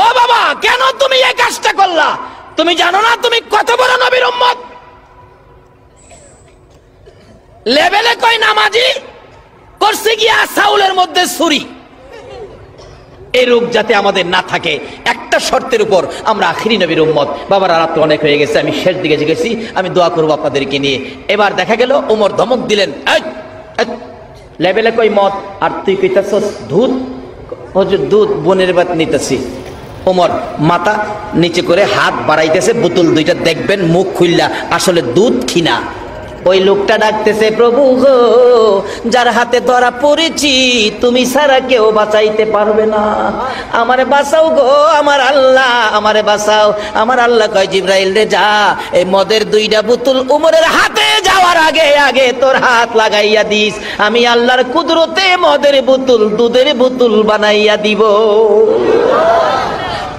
ও বাবা, কেন তুমি এই কাজটা করলা? তুমি জানো না তুমি কত বড় নবীর উম্মত? লেভেলে কই নামাজি, করছে গিয়া চাউলের মধ্যে ছুরি। এই রোগ যাতে আমাদের না থাকে, একটা শর্তের উপর আমরা আখিরি নবীর উম্মত। বাবার রাত অনেক হয়ে গেছে, আমি শেষ দিকে গেছি, আমি দোয়া করবো আপনাদেরকে নিয়ে। এবার দেখা গেল ওমর ধমক দিলেন, লেভেলে কই মদ আর তুই কইতাছস দুধ? হুজুর দুধ বোনের বাত নিতেছি। ওমর মাথা নিচে করে হাত বাড়াইতেছে, বোতল দুইটা দেখবেন মুখ খুললা আসলে দুধ কিনা। ওই লোকটা ডাকতেছে, প্রভু গো, যার হাতে ধরা পড়েছি তুমি ছাড়া কেউ বাঁচাইতে পারবে না, আমারে বাঁচাও গো আমার আল্লাহ, আমারে বাঁচাও। আমার আল্লাহ কয়, জিবরাইল রে যা, এই মদের 2টা বোতল উমরের হাতে যাওয়ার আগে আগে তোর হাত লাগাইয়া দিস, আমি আল্লাহর কুদরতে মদের বোতল দুধের বোতল বানাইয়া দিব।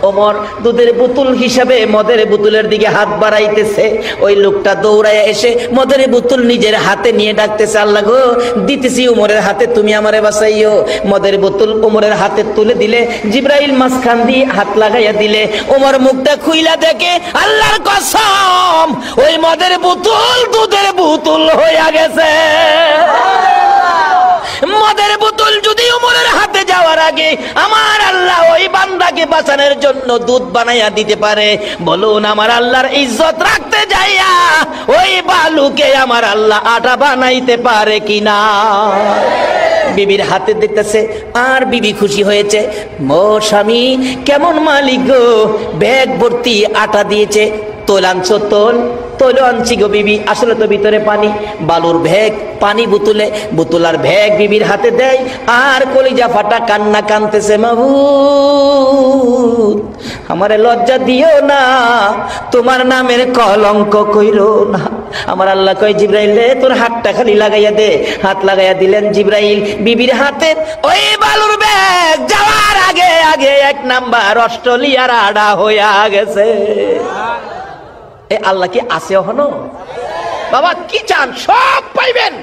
ওমর দুধের বোতল হিসাবে মদের বোতলের দিকে হাত বাড়াইতেছে। ওই লোকটা দৌড়ায় এসে মদের বোতল নিজের হাতে নিয়ে ডাকতেছে, আল্লাহ গো দিতেছি উমরের হাতে, তুমি আমারে বাঁচাইও। মদের বোতল উমরের হাতে তুলে দিলে, জিবরাইল মাঝখান দিয়ে হাত লাগাইয়া দিলে, ওমর মুখটা খুইলা দেখে, আল্লাহর কসম ওই মদের বোতল দুধের বোতল হইয়া গেছে। মদের বোতল যদি উমরের হাতে যাওয়ার আগে আমার আল্লাহ ওই বান্দাকে বাঁচানোর জন্য দুধ বানাইয়া দিতে পারে। বলুন আমার আল্লাহর ইজ্জত রাখতে যাইয়া ওই বালুকে আমার আল্লাহ আটা বানাইতে পারে কিনা? বিবির হাতে দেখতেছে আর বিবি খুশি হয়েছে। ও স্বামী কেমন মালিক গো, ব্যাগ ভর্তি আটা দিয়েছে। তোল আনছো? তোল আনছি গো বিবি। আসলে তো ভিতরে পানি, বালুর ভ্যাগ, পানি বোতলে, বোতলার ভ্যাগ বিবির হাতে দেয় আর কলিজা ফাটা কান্না কানতেছে, মাবুদ আমারে লজ্জা দিও না, তোমার নামের কলঙ্ক কইরো না। আমার আল্লাহ কয় জিব্রাইল রে তোর হাতটা খালি লাগাইয়া দে। হাত লাগাইয়া দিলেন জিব্রাইল বিবির হাতে। ওই বালুর ব্যাগ যাওয়ার আগে আগে 1 নাম্বার অস্ট্রেলিয়ার আড়া হইয়া গেছে। এ আল্লাহ কি আছে হনো? বাবা কি চান সব পাইবেন।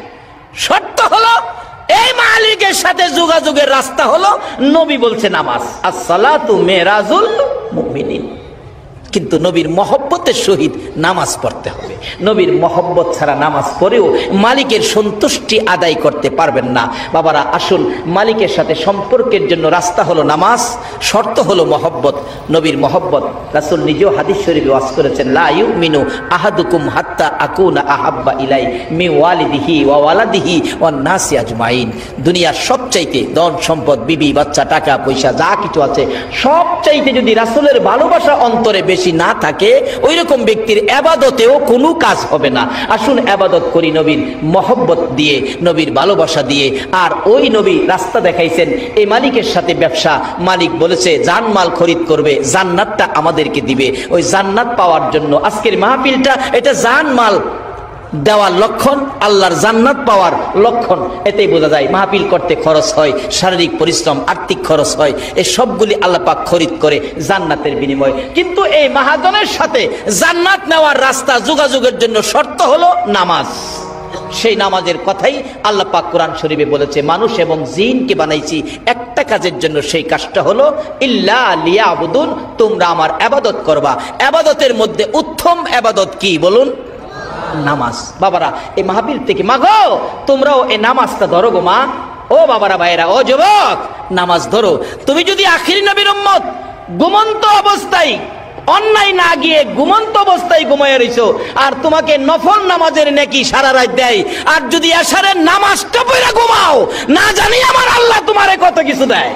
শর্ত হলো এই মালিকের সাথে যোগাযোগের রাস্তা হলো নবী বলছে নামাজ, আসসালাতু মেরাজুল মুমিনিন। কিন্তু নবীর মহব্বতের সহিত নামাজ পড়তে হবে। নবীর মহব্বত ছাড়া নামাজ পড়েও মালিকের সন্তুষ্টি আদায় করতে পারবেন না। বাবারা আসুন, মালিকের সাথে সম্পর্কের জন্য রাস্তা হলো নামাজ, শর্ত হলো মহব্বত, নবীর মহব্বত। রাসূল নিজেও হাদিস শরীফে ওয়াজ করেছেন, লা ইউমিনু আহাদুকুম হাত্তা আকুনা আহাব্বা ইলাই মি ওয়ালিদিহি ওয়া ওয়ালাদিহি ওয়ান নাসি আজমাইন। দুনিয়ার সবচাইতে ধন সম্পদ, বিবি বাচ্চা, টাকা পয়সা যা কিছু আছে সবচাইতে যদি রাসূলের ভালোবাসা অন্তরে বেশি না থাকে, ওই রকম ব্যক্তির ইবাদতেও কোনো কাজ হবে না। আসুন ইবাদত করি নবীর মহব্বত দিয়ে, নবীর ভালোবাসা দিয়ে। আর ওই নবী রাস্তা দেখাইছেন, এই মালিকের সাথে ব্যবসা। মালিক বলেছে জানমাল খরিদ করবে, জান্নাতটা আমাদেরকে দিবে। ওই জান্নাত পাওয়ার জন্য আজকের মাহফিলটা এটা জানমাল দেওয়ার লক্ষণ, আল্লাহর জান্নাত পাওয়ার লক্ষণ। এতেই বোঝা যায় মাহফিল করতে খরচ হয়, শারীরিক পরিশ্রম, আর্থিক খরচ হয়, এই সবগুলি আল্লাহ পাক খরিদ করে জান্নাতের বিনিময়। কিন্তু এই মাহাজনের সাথে জান্নাত নেওয়ার রাস্তা, যোগাযোগের জন্য শর্ত হলো নামাজ। সেই নামাজের কথাই আল্লাহ পাক কোরআন শরীফে বলেছে, মানুষ এবং জিনকে বানাইছি একটা কাজের জন্য, সেই কাজটা হলো ইল্লা লিয়াবুদুন, তোমরা আমার ইবাদত করবা। ইবাদতের মধ্যে উত্তম ইবাদত কি বলুন? নামাজ। বাবারা এই মাহফিল থেকে মাগো তোমরাও এই নামাজটা ধরো গো মা। ও বাবারা, ভাইরা, ও যুবক, নামাজ ধরো। তুমি যদি আখির নবীর উম্মত ঘুমন্ত অবস্থায়, অন্যায় না গিয়ে ঘুমন্ত অবস্থায় ঘুমাইয়া রইছো, আর তোমাকে নফল নামাজের নেকি সারা রাত দেয়, আর যদি এশারের নামাজটা পড়ে ঘুমাও, না জানি আমার আল্লাহ তোমারে কত কিছু দেয়।